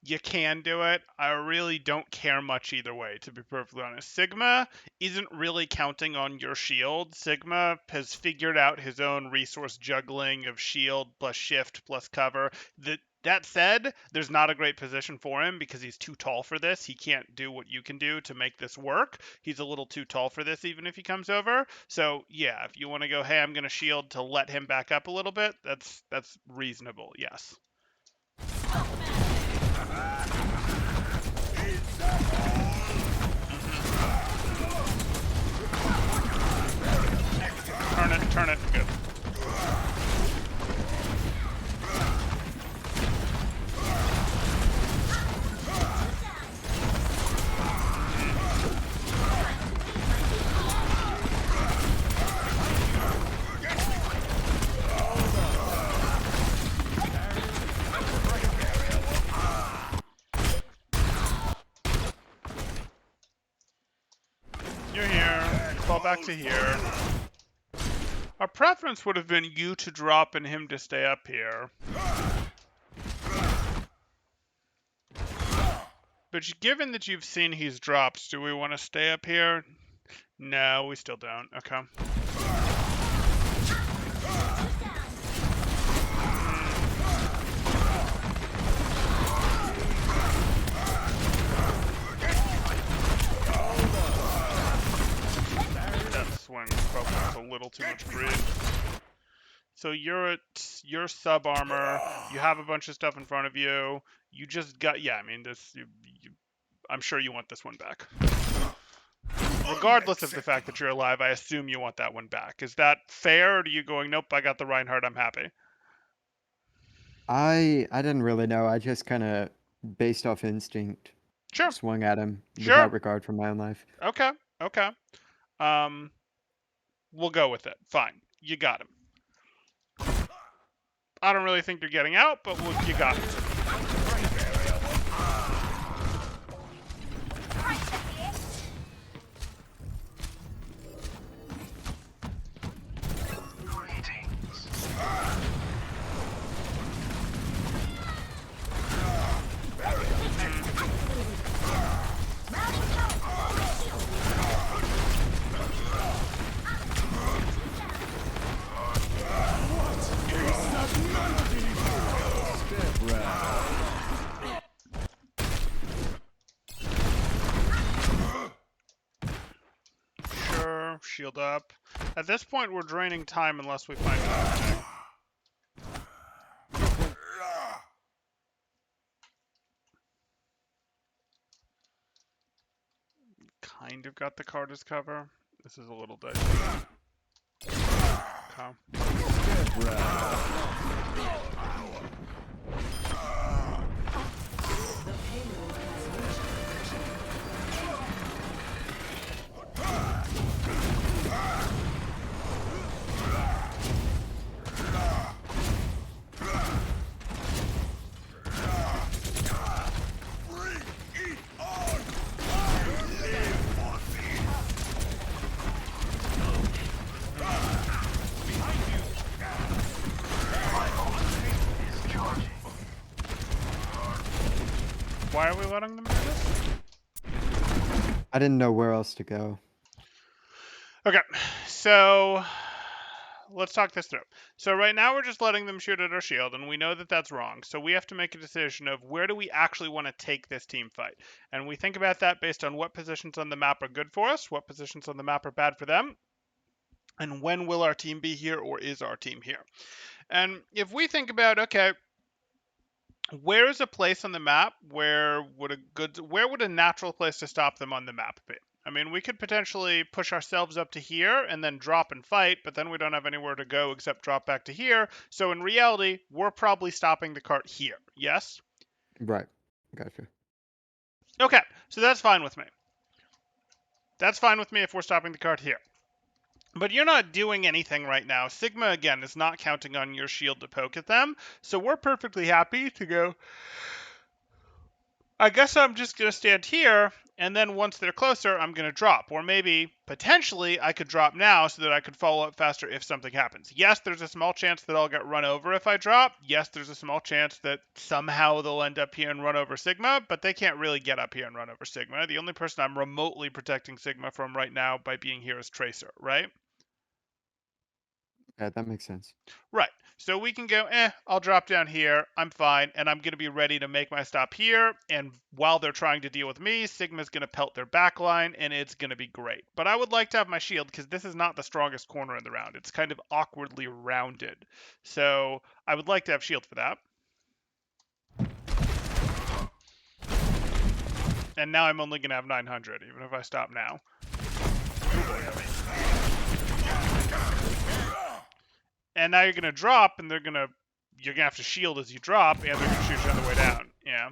S1: You can do it. I really don't care much either way, to be perfectly honest. Sigma isn't really counting on your shield. Sigma has figured out his own resource juggling of shield plus shift plus cover. That said, there's not a great position for him because he's too tall for this. He can't do what you can do to make this work. He's a little too tall for this even if he comes over. So, yeah, if you want to go, hey, I'm going to shield to let him back up a little bit, that's reasonable, yes. Turn it, good. You're here. Fall back to here. Our preference would have been you to drop and him to stay up here. But given that you've seen he's dropped, do we want to stay up here? No, we still don't. Okay. Swing probably has a little too much greed. So you're sub armor. You have a bunch of stuff in front of you. You just got I mean this. I'm sure you want this one back. Regardless of the fact that you're alive, I assume you want that one back. Is that fair? Or are you going, nope, I got the Reinhardt, I'm happy?
S2: I didn't really know. I just kind of, based off instinct,
S1: Sure.
S2: swung at him
S1: Sure.
S2: without regard for my own life.
S1: Okay. Okay. We'll go with it. Fine. You got him. I don't really think you're getting out, but you got him. Sure, shield up. At this point, we're draining time unless we find something. Kind of got the card as cover. This is a little dicey. Okay. Why are we letting them do this?
S2: I didn't know where else to go.
S1: Okay, so let's talk this through. So right now we're just letting them shoot at our shield, and we know that that's wrong. So we have to make a decision of where do we actually want to take this team fight. And we think about that based on what positions on the map are good for us, what positions on the map are bad for them, and when will our team be here or is our team here. And if we think about, okay, where is a place on the map where would a natural place to stop them on the map be? I mean, we could potentially push ourselves up to here and then drop and fight, but then we don't have anywhere to go except drop back to here. So in reality, we're probably stopping the cart here. Yes?
S2: Right. Gotcha.
S1: Okay, so that's fine with me. That's fine with me if we're stopping the cart here. But you're not doing anything right now. Sigma, again, is not counting on your shield to poke at them. So we're perfectly happy to go, I guess I'm just going to stand here, and then once they're closer, I'm going to drop. Or maybe, potentially, I could drop now so that I could follow up faster if something happens. Yes, there's a small chance that I'll get run over if I drop. Yes, there's a small chance that somehow they'll end up here and run over Sigma, but they can't really get up here and run over Sigma. The only person I'm remotely protecting Sigma from right now by being here is Tracer, right?
S2: Yeah, that makes sense.
S1: Right. So we can go, I'll drop down here. I'm fine. And I'm going to be ready to make my stop here. And while they're trying to deal with me, Sigma's going to pelt their back line, and it's going to be great. But I would like to have my shield because this is not the strongest corner in the round. It's kind of awkwardly rounded. So I would like to have shield for that. And now I'm only going to have 900, even if I stop now. And now you're gonna drop, and you're gonna have to shield as you drop, and they're gonna shoot you on the way down. Yeah.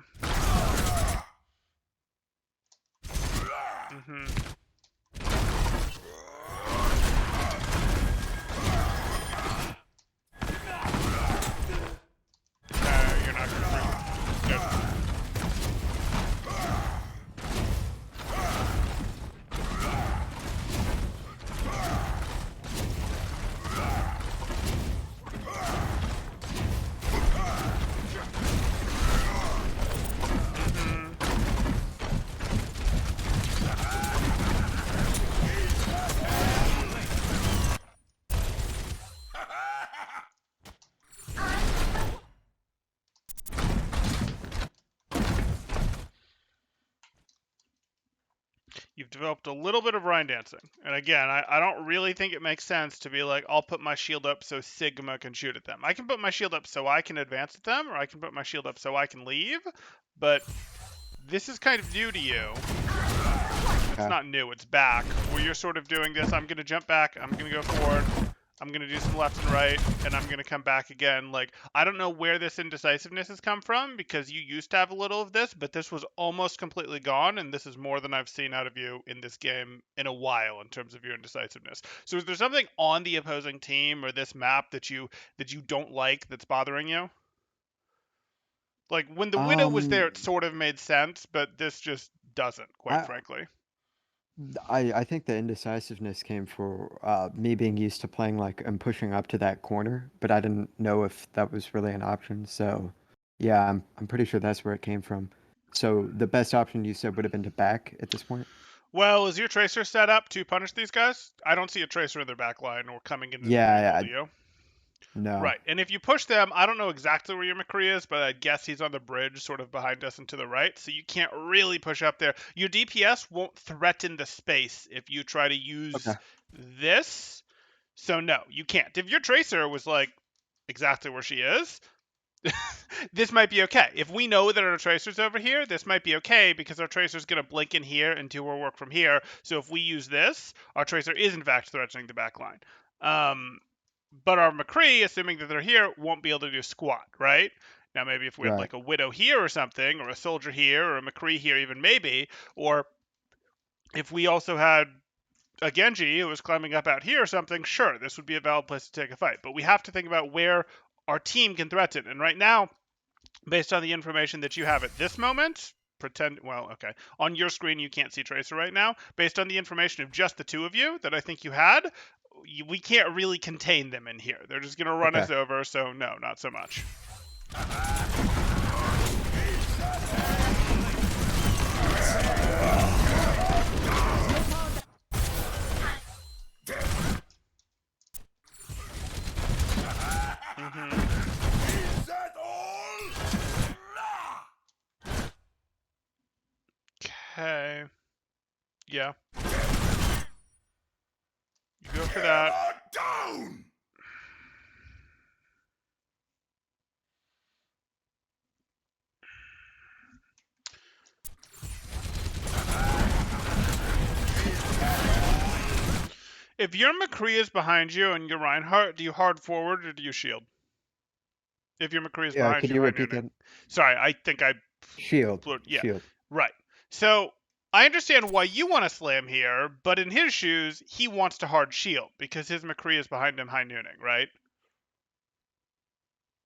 S1: You're not gonna. Good. You've developed a little bit of Rhine dancing. And again, I don't really think it makes sense to be like, I'll put my shield up so Sigma can shoot at them. I can put my shield up so I can advance at them, or I can put my shield up so I can leave. But this is kind of new to you. It's not new, it's back. Where you're sort of doing this, I'm going to jump back, I'm going to go forward, I'm going to do some left and right, and I'm going to come back again. Like, I don't know where this indecisiveness has come from, because you used to have a little of this, but this was almost completely gone, and this is more than I've seen out of you in this game in a while in terms of your indecisiveness. So is there something on the opposing team or this map that you don't like that's bothering you? Like, when the Widow was there, it sort of made sense, but this just doesn't, quite frankly.
S2: I think the indecisiveness came for me being used to playing like and pushing up to that corner, but I didn't know if that was really an option. So yeah, I'm pretty sure that's where it came from. So the best option you said would have been to back at this point?
S1: Well, is your Tracer set up to punish these guys? I don't see a Tracer in their back line or coming into the
S2: Yeah,
S1: do you?
S2: no.
S1: Right, and if you push them, I don't know exactly where your McCree is, but I'd guess he's on the bridge sort of behind us and to the right, so you can't really push up there. Your DPS won't threaten the space if you try to use this, so no, you can't. If your Tracer was like exactly where she is, this might be okay. If we know that our Tracer's over here, this might be okay because our Tracer's going to blink in here and do her work from here, so if we use this, our Tracer is in fact threatening the back line. But our McCree, assuming that they're here, won't be able to do squat, right? Now, maybe if we had like a Widow here or something, or a Soldier here, or a McCree here even maybe, or if we also had a Genji who was climbing up out here or something, sure, this would be a valid place to take a fight. But we have to think about where our team can threaten. And right now, based on the information that you have at this moment, on your screen you can't see Tracer right now. Based on the information of just the two of you that I think you had, we can't really contain them in here. They're just going to run us over, so no, not so much. Okay. Yeah. You go for that.
S5: Hammer down!
S1: If your McCree is behind you and your Reinhardt, do you hard forward or do you shield? If your McCree is
S2: Yeah,
S1: behind
S2: could
S1: you,
S2: you
S1: high
S2: repeat
S1: nooning.
S2: that?
S1: Sorry, I think I
S2: Shield.
S1: yeah,
S2: Shield.
S1: right. So I understand why you want to slam here, but in his shoes, he wants to hard shield because his McCree is behind him high nooning, right?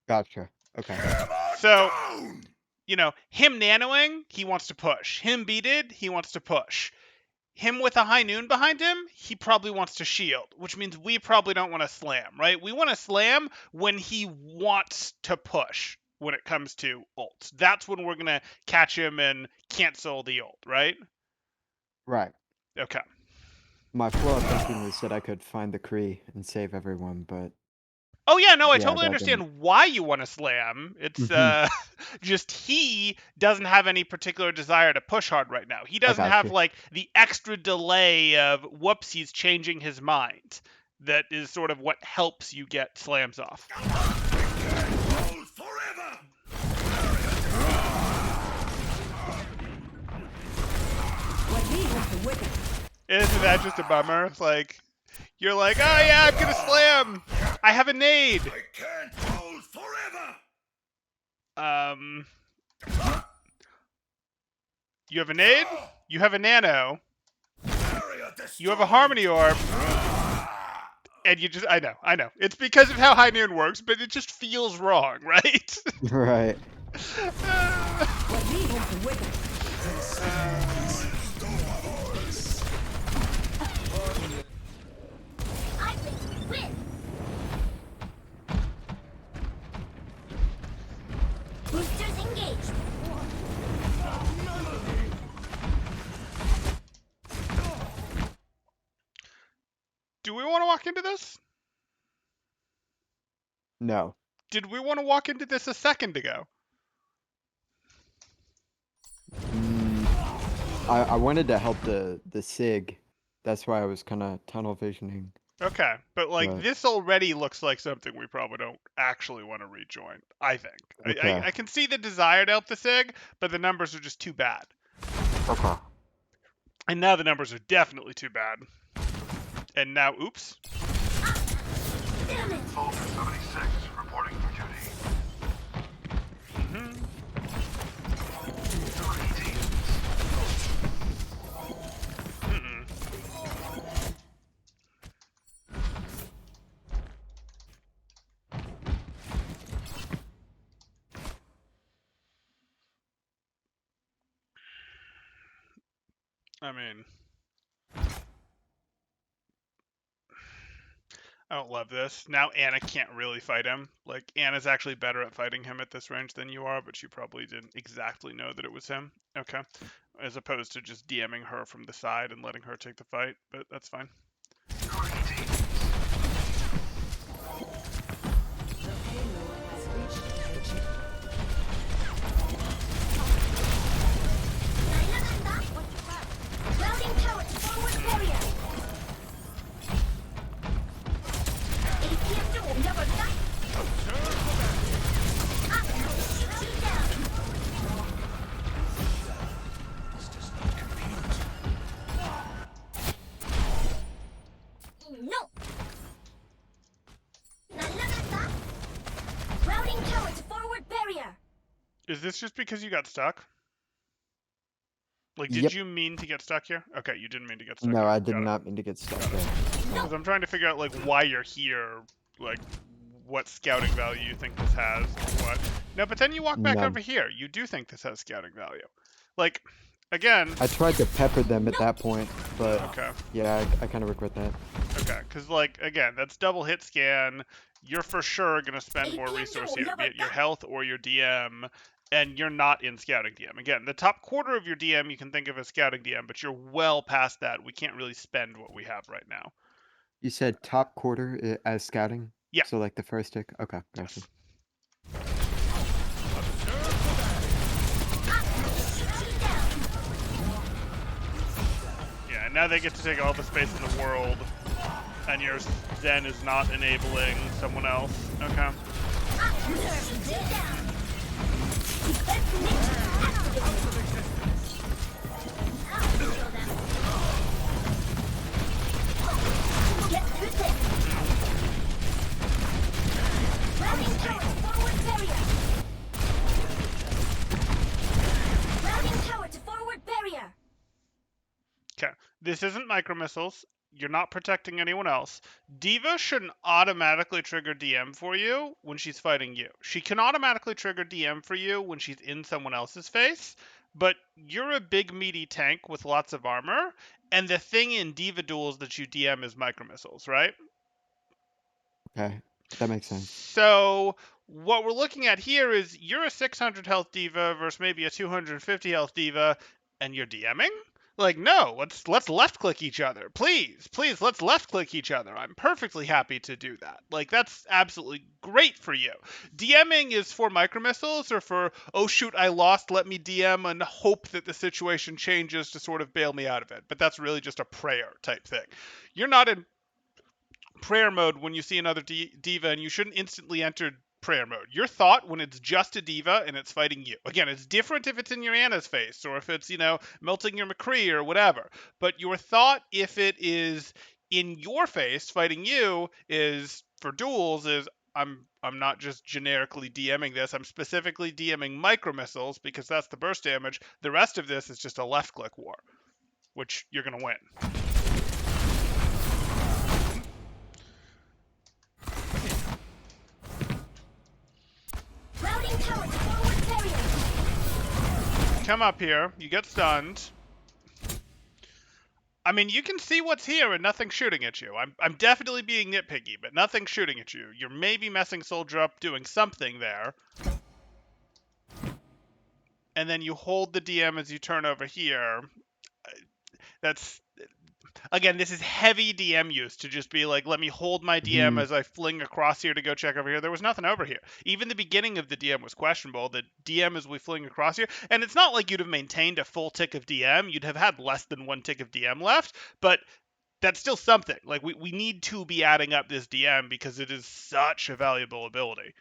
S2: Gotcha. Okay.
S5: Hammer
S1: So,
S5: down!
S1: you know, him nanoing, he wants to push. Him beated, he wants to push. Him with a high noon behind him, he probably wants to shield, which means we probably don't want to slam, right? We want to slam when he wants to push when it comes to ults. That's when we're going to catch him and cancel the ult, right?
S2: Right.
S1: Okay.
S2: My flow of thinking was that I could find the Kree and save everyone, but
S1: Oh yeah, no, I
S2: yeah,
S1: totally
S2: that didn't.
S1: understand why you want to slam. It's
S2: Mhm.
S1: just he doesn't have any particular desire to push hard right now. He
S2: I
S1: doesn't
S2: got
S1: have
S2: you.
S1: like the extra delay of whoops, he's changing his mind. That is sort of what helps you get slams off.
S5: Hold forever!
S1: Isn't that just a bummer? Like you're like, oh yeah, I'm gonna slam. I have a nade.
S5: I can't hold forever!
S1: You have a nade. You have a nano.
S5: Barrier
S1: You have a
S5: destroyed!
S1: harmony orb. And you just, I know. It's because of how high noon works, but it just feels wrong, right?
S2: Right.
S6: I think we win. Boosters engaged.
S1: Do we want to walk into this?
S2: No.
S1: Did we want to walk into this a second ago?
S2: I wanted to help the SIG. That's why I was kind of tunnel visioning.
S1: Okay, but like
S2: Right.
S1: this already looks like something we probably don't actually want to rejoin. I think.
S2: Okay.
S1: I can see the desire to help the SIG, but the numbers are just too bad.
S2: Okay.
S1: And now the numbers are definitely too bad. And now, oops.
S6: Damn it.
S5: Soldier 76, reporting for duty.
S1: Mhm.
S5: 3 teams.
S1: Mm-mm. I mean, I don't love this. Now Anna can't really fight him. Like, Anna's actually better at fighting him at this range than you are, but she probably didn't exactly know that it was him. Okay. As opposed to just DMing her from the side and letting her take the fight, but that's fine.
S5: 3 teams.
S3: The payload has reached the chip.
S6: Routing turret to forward barrier. APM to never die. I'm gonna shoot you down.
S5: This does not compute.
S6: No. Nalagata. Routing turret to forward barrier.
S1: Is this just because you got stuck? Like, did
S2: Yep.
S1: you mean to get stuck here? Okay, you didn't mean to get stuck
S2: No,
S1: here.
S2: I did
S1: Got it.
S2: not mean to get stuck there.
S1: Because I'm trying to figure out, like, why you're here, like, what scouting value you think this has, or what. No, but then you walk back
S2: None.
S1: over here. You do think this has scouting value. Like, again,
S2: I tried to pepper them at that point, but
S1: okay,
S2: yeah, I kind of regret that.
S1: okay. Because, like, again, that's double hit scan. You're for sure going to spend more
S6: APM
S1: resource
S6: will
S1: here,
S6: never
S1: be it your
S6: die.
S1: health or your DM, and you're not in scouting DM. Again, the top quarter of your DM you can think of as scouting DM, but you're well past that. We can't really spend what we have right now.
S2: You said top quarter as scouting?
S1: Yeah.
S2: So like the first tick? Okay, gotcha.
S1: Yes.
S6: I'm gonna shoot you down.
S1: and now they get to take all the space in the world, and your Zen is not enabling someone else. Okay.
S6: I can shoot you down. Defense ninja activated. I'll kill them. Get through this. Routing tower to forward barrier. Routing tower to forward barrier.
S1: Okay. This isn't micro missiles. You're not protecting anyone else. Diva shouldn't automatically trigger DM for you when she's fighting you. She can automatically trigger DM for you when she's in someone else's face, but you're a big meaty tank with lots of armor, and the thing in Diva duels that you DM is micro missiles, right?
S2: Okay, that makes sense.
S1: So what we're looking at here is you're a 600 health diva versus maybe a 250 health diva, and you're DMing? Like, no, let's left click each other. Please, let's left click each other. I'm perfectly happy to do that. Like, that's absolutely great for you. DMing is for micro missiles or for, oh shoot, I lost, let me DM and hope that the situation changes to sort of bail me out of it. But that's really just a prayer type thing. You're not in prayer mode when you see another diva, and you shouldn't instantly enter prayer mode. Your thought when it's just a diva and it's fighting you. Again, it's different if it's in your Anna's face or if it's, melting your McCree or whatever. But your thought if it is in your face fighting you is for duels is I'm not just generically DMing this. I'm specifically DMing micro missiles because that's the burst damage. The rest of this is just a left click war, which you're going to win.
S6: Routing tower to forward barrier.
S1: Come up here, you get stunned. I mean, you can see what's here and nothing's shooting at you. I'm definitely being nitpicky, but nothing's shooting at you. You're maybe messing Soldier up doing something there. And then you hold the DM as you turn over here. That's... Again, this is heavy DM use to just be like, let me hold my DM as I fling across here to go check over here. There was nothing over here. Even the beginning of the DM was questionable. The DM as we fling across here. And it's not like you'd have maintained a full tick of DM. You'd have had less than 1 tick of DM left. But that's still something. Like, we need to be adding up this DM because it is such a valuable ability.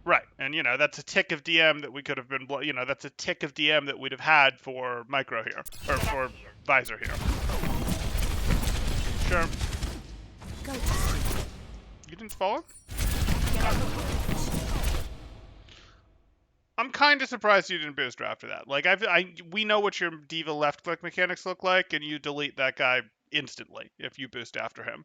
S1: Right, and that's a tick of DM that we could have been, that's a tick of DM that we'd have had for Micro here, or for Visor here. Sure. You didn't follow? I'm kind of surprised you didn't booster after that. Like, we know what your Diva left click mechanics look like, and you delete that guy instantly if you boost after him.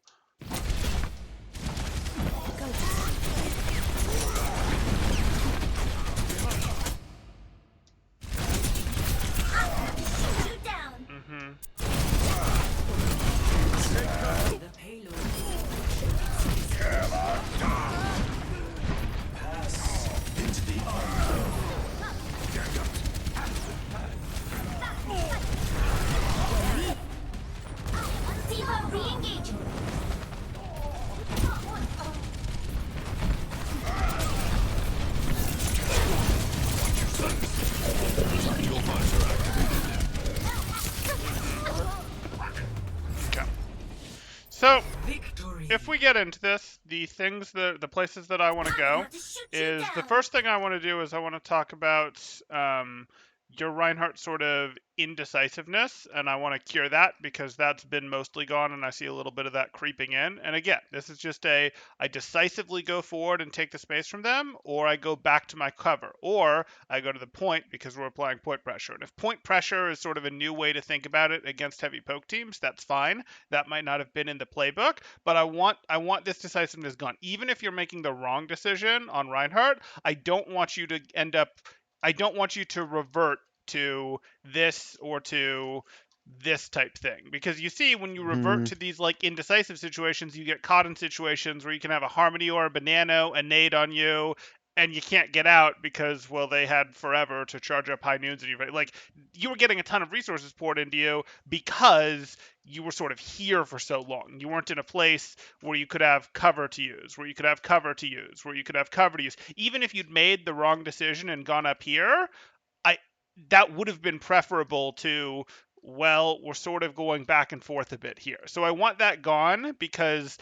S3: The payload
S6: Diva re-engage.
S1: So,
S3: victory.
S1: if we get into this, the places that I want to go is the first thing I want to do is I want to talk about your Reinhardt sort of indecisiveness, and I want to cure that because that's been mostly gone, and I see a little bit of that creeping in. And again, this is just I decisively go forward and take the space from them, or I go back to my cover, or I go to the point because we're applying point pressure. And if point pressure is sort of a new way to think about it against heavy poke teams, that's fine. That might not have been in the playbook, but I want this decisiveness gone. Even if you're making the wrong decision on Reinhardt, I don't want you to revert to this or to this type thing, because you see when you revert to these like indecisive situations, you get caught in situations where you can have a Harmony or a Banana, a nade on you, and you can't get out because, well, they had forever to charge up high noons, and you were getting a ton of resources poured into you because you were sort of here for so long. You weren't in a place where you could have cover to use, where you could have cover to use, where you could have cover to use. Even if you'd made the wrong decision and gone up here, that would have been preferable to, well, we're sort of going back and forth a bit here. So I want that gone because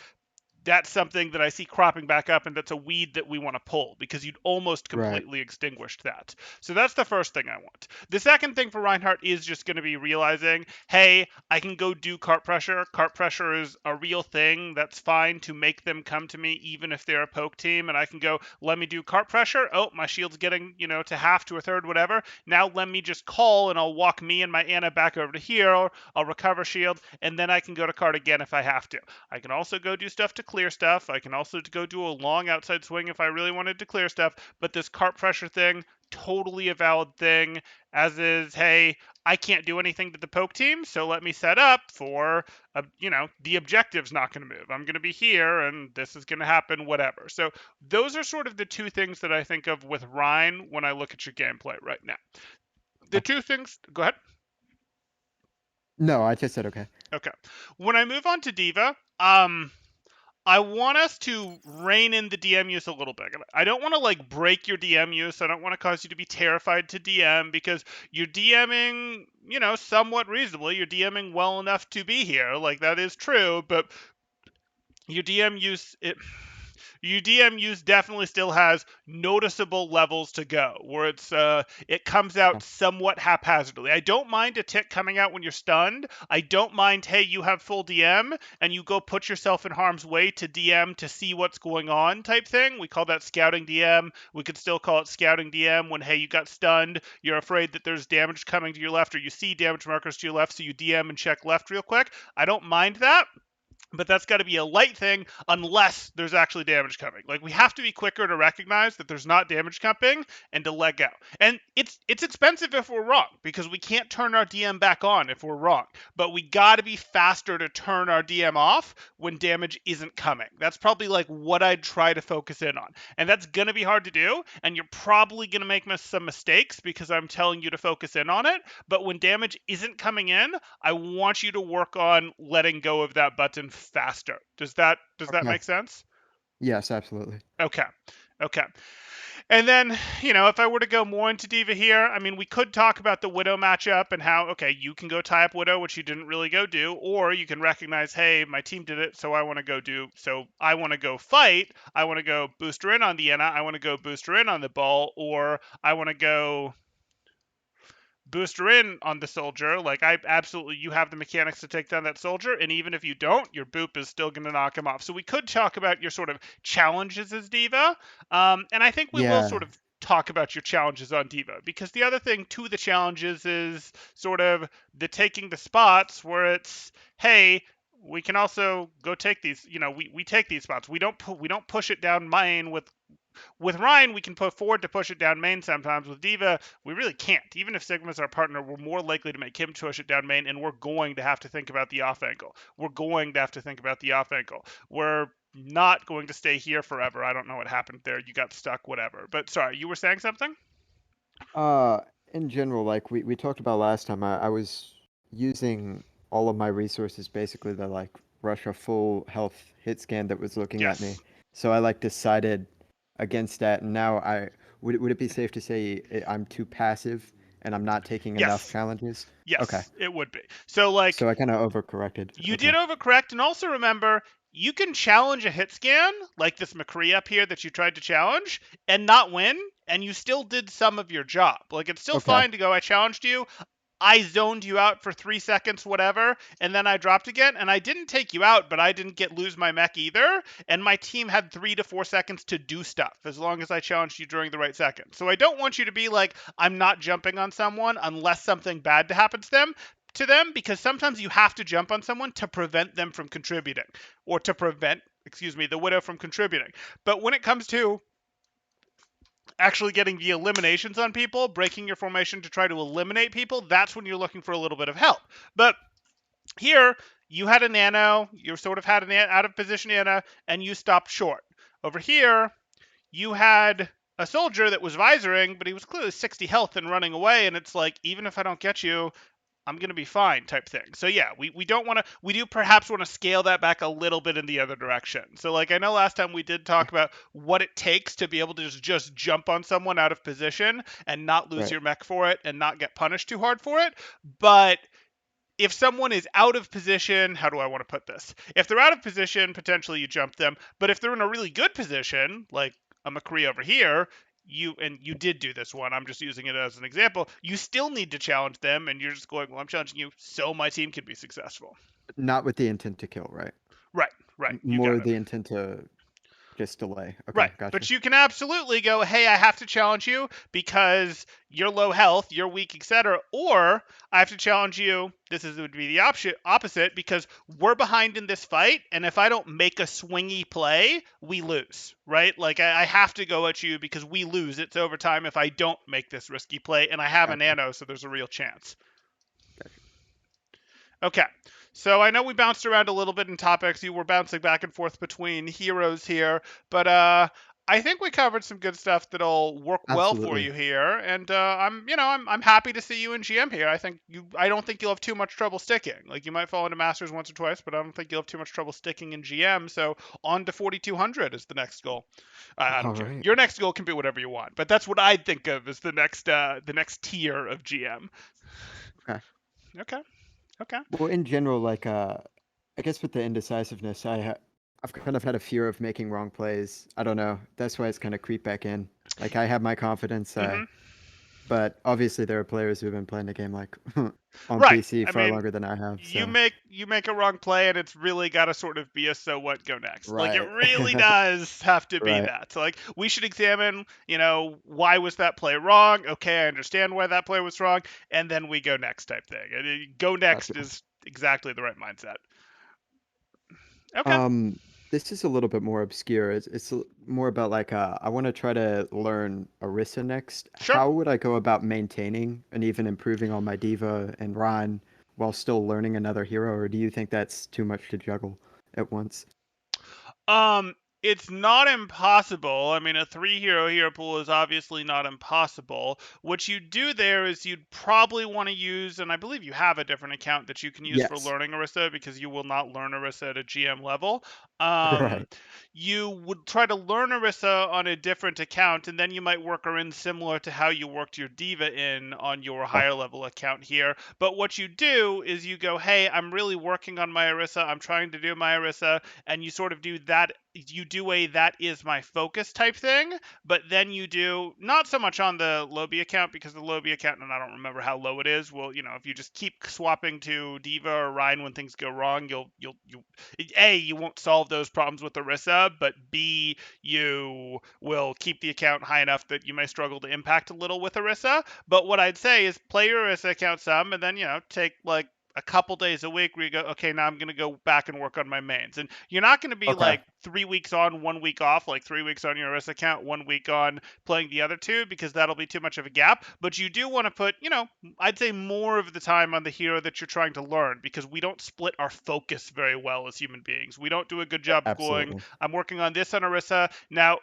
S1: that's something that I see cropping back up, and that's a weed that we want to pull because you'd almost
S2: Right.
S1: completely extinguished that. So that's the first thing I want. The second thing for Reinhardt is just going to be realizing, hey, I can go do cart pressure. Cart pressure is a real thing. That's fine to make them come to me even if they're a poke team, and I can go, let me do cart pressure. Oh, my shield's getting, to half, to a third, whatever. Now let me just call, and I'll walk me and my Ana back over to here. I'll recover shield, and then I can go to cart again if I have to. I can also go do stuff to clear stuff. I can also go do a long outside swing if I really wanted to clear stuff. But this cart pressure thing, totally a valid thing, as is, hey, I can't do anything to the poke team, so let me set up for, the objective's not going to move. I'm going to be here, and this is going to happen, whatever. So those are sort of the two things that I think of with Rhine when I look at your gameplay right now. The two things, go ahead.
S2: No, I just said okay.
S1: Okay. When I move on to Diva, I want us to rein in the DM use a little bit. I don't want to break your DM use. I don't want to cause you to be terrified to DM because you're DMing, somewhat reasonably. You're DMing well enough to be here. That is true, but your DM use UDM definitely still has noticeable levels to go, where it comes out somewhat haphazardly. I don't mind a tick coming out when you're stunned. I don't mind, hey, you have full DM, and you go put yourself in harm's way to DM to see what's going on type thing. We call that scouting DM. We could still call it scouting DM when, hey, you got stunned, you're afraid that there's damage coming to your left, or you see damage markers to your left, so you DM and check left real quick. I don't mind that. But that's got to be a light thing unless there's actually damage coming. We have to be quicker to recognize that there's not damage coming and to let go. And it's expensive if we're wrong because we can't turn our DM back on if we're wrong. But we got to be faster to turn our DM off when damage isn't coming. That's probably what I'd try to focus in on. And that's going to be hard to do. And you're probably going to make some mistakes because I'm telling you to focus in on it. But when damage isn't coming in, I want you to work on letting go of that button faster. Does that
S2: Okay.
S1: make sense?
S2: Yes, absolutely.
S1: Okay. And then, if I were to go more into Diva here, I mean, we could talk about the Widow matchup and how, okay, you can go tie up Widow, which you didn't really go do, or you can recognize, hey, my team did it, so I want to go fight, I want to go booster in on the Ana, I want to go booster in on the ball, or I want to go booster in on the soldier. You have the mechanics to take down that soldier, and even if you don't, your boop is still going to knock him off. So we could talk about your sort of challenges as Diva, and I think we will sort
S2: Yeah.
S1: of talk about your challenges on Diva, because the other thing to the challenges is sort of the taking the spots where it's, hey, we can also go take these, we take these spots. We don't push it down main with Ryan, we can put forward to push it down main sometimes. With Diva, we really can't. Even if Sigma's our partner, we're more likely to make him push it down main, and we're going to have to think about the off angle. We're not going to stay here forever. I don't know what happened there. You got stuck, whatever. But sorry, you were saying something?
S2: Uh, in general, we talked about last time, I was using all of my resources basically to rush a full health hit scan that was looking at me.
S1: Yes.
S2: So I decided against that, and now would it be safe to say I'm too passive and I'm not taking enough
S1: Yes.
S2: challenges?
S1: Yes,
S2: Okay.
S1: it would be. So
S2: So I kind of overcorrected.
S1: you
S2: Okay.
S1: did overcorrect, and also remember, you can challenge a hit scan, like this McCree up here that you tried to challenge, and not win, and you still did some of your job. It's still
S2: Okay.
S1: fine to go, I challenged you, I zoned you out for 3 seconds, whatever, and then I dropped again, and I didn't take you out, but I didn't lose my mech either, and my team had 3 to 4 seconds to do stuff, as long as I challenged you during the right second. So I don't want you to be like, I'm not jumping on someone unless something bad happens to them, because sometimes you have to jump on someone to prevent them from contributing, or to prevent, the Widow from contributing. But when it comes to actually getting the eliminations on people, breaking your formation to try to eliminate people, that's when you're looking for a little bit of help. But here, you had a nano, you sort of had an out of position Ana, and you stopped short. Over here, you had a soldier that was visoring, but he was clearly 60 health and running away, and it's like, even if I don't get you, I'm going to be fine type thing. So yeah, we don't want to, we do perhaps want to scale that back a little bit in the other direction. So like I know last time we did talk about what it takes to be able to just jump on someone out of position and not lose
S2: Right.
S1: your mech for it and not get punished too hard for it. But if someone is out of position, how do I want to put this? If they're out of position, potentially you jump them. But if they're in a really good position, like a McCree over here, you did do this one. I'm just using it as an example. You still need to challenge them, and you're just going, well, I'm challenging you so my team can be successful.
S2: Not with the intent to kill, right?
S1: Right, right. You
S2: More
S1: got it.
S2: the intent to just delay. Okay,
S1: Right.
S2: gotcha.
S1: But you can absolutely go, hey, I have to challenge you because you're low health, you're weak, etc. Or I have to challenge you. Would be the opposite because we're behind in this fight, and if I don't make a swingy play, we lose. Right? Like I have to go at you because we lose. It's overtime if I don't make this risky play, and I have a
S2: Gotcha.
S1: nano, so there's a real chance.
S2: Gotcha.
S1: Okay. So I know we bounced around a little bit in topics. You were bouncing back and forth between heroes here, but I think we covered some good stuff that'll work well for
S2: Absolutely.
S1: you here. And I'm happy to see you in GM here. I don't think you'll have too much trouble sticking. Like you might fall into Masters once or twice, but I don't think you'll have too much trouble sticking in GM. So on to 4200 is the next goal. I don't
S2: All
S1: care.
S2: right.
S1: Your next goal can be whatever you want, but that's what I'd think of as the next tier of GM.
S2: Okay.
S1: Okay. Okay.
S2: Well, in general, like I guess with the indecisiveness, I've kind of had a fear of making wrong plays. I don't know. That's why it's kind of creep back in. Like I have my confidence,
S1: Hmm.
S2: but obviously there are players who've been playing the game like on
S1: Right.
S2: PC
S1: I
S2: far
S1: mean,
S2: longer than I have.
S1: you
S2: So
S1: make a wrong play and it's really got to sort of be a so what go next. Like it
S2: right,
S1: really does have to be
S2: right.
S1: that. So like we should examine, why was that play wrong? Okay, I understand why that play was wrong, and then we go next type thing. And go next
S2: Gotcha.
S1: is exactly the right mindset. Okay.
S2: Um, this is a little bit more obscure. More about like I want to try to learn Orisa next.
S1: Sure.
S2: How would I go about maintaining and even improving on my Diva and Ryan while still learning another hero, or do you think that's too much to juggle at once?
S1: Um, it's not impossible. I mean, a hero pool is obviously not impossible. What you do there is you'd probably want to use, and I believe you have a different account that you can use for
S2: Yes.
S1: learning Orisa because you will not learn Orisa at a GM level.
S2: Right.
S1: You would try to learn Orisa on a different account, and then you might work her in similar to how you worked your Diva in on your
S2: Okay.
S1: higher level account here. But what you do is you go, hey, I'm really working on my Orisa. I'm trying to do my Orisa, and you sort of do that. You do a that is my focus type thing, but then you do not so much on the Lobby account because the Lobby account, and I don't remember how low it is. Well, if you just keep swapping to Diva or Ryan when things go wrong, you won't solve those problems with Orisa, but B, you will keep the account high enough that you may struggle to impact a little with Orisa. But what I'd say is play your Orisa account some, and then take like a couple days a week where you go, okay, now I'm going to go back and work on my mains. And you're not going to be
S2: Okay.
S1: like 3 weeks on, 1 week off, like 3 weeks on your Orisa account, 1 week on playing the other two, because that'll be too much of a gap. But you do want to put, I'd say more of the time on the hero that you're trying to learn, because we don't split our focus very well as human beings. We don't do a good job of going,
S2: Absolutely.
S1: I'm working on this on Orisa. Now,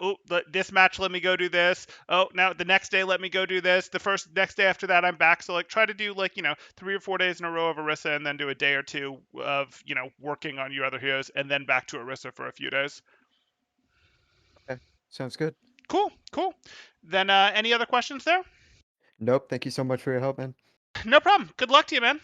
S1: this match, let me go do this. Oh, now the next day, let me go do this. Next day after that, I'm back. So, like, try to do, 3 or 4 days in a row of Orisa and then do a day or two of, working on your other heroes and then back to Orisa for a few days.
S2: Okay. Sounds good.
S1: Cool, cool. Then, any other questions there?
S2: Nope. Thank you so much for your help, man.
S1: No problem. Good luck to you, man.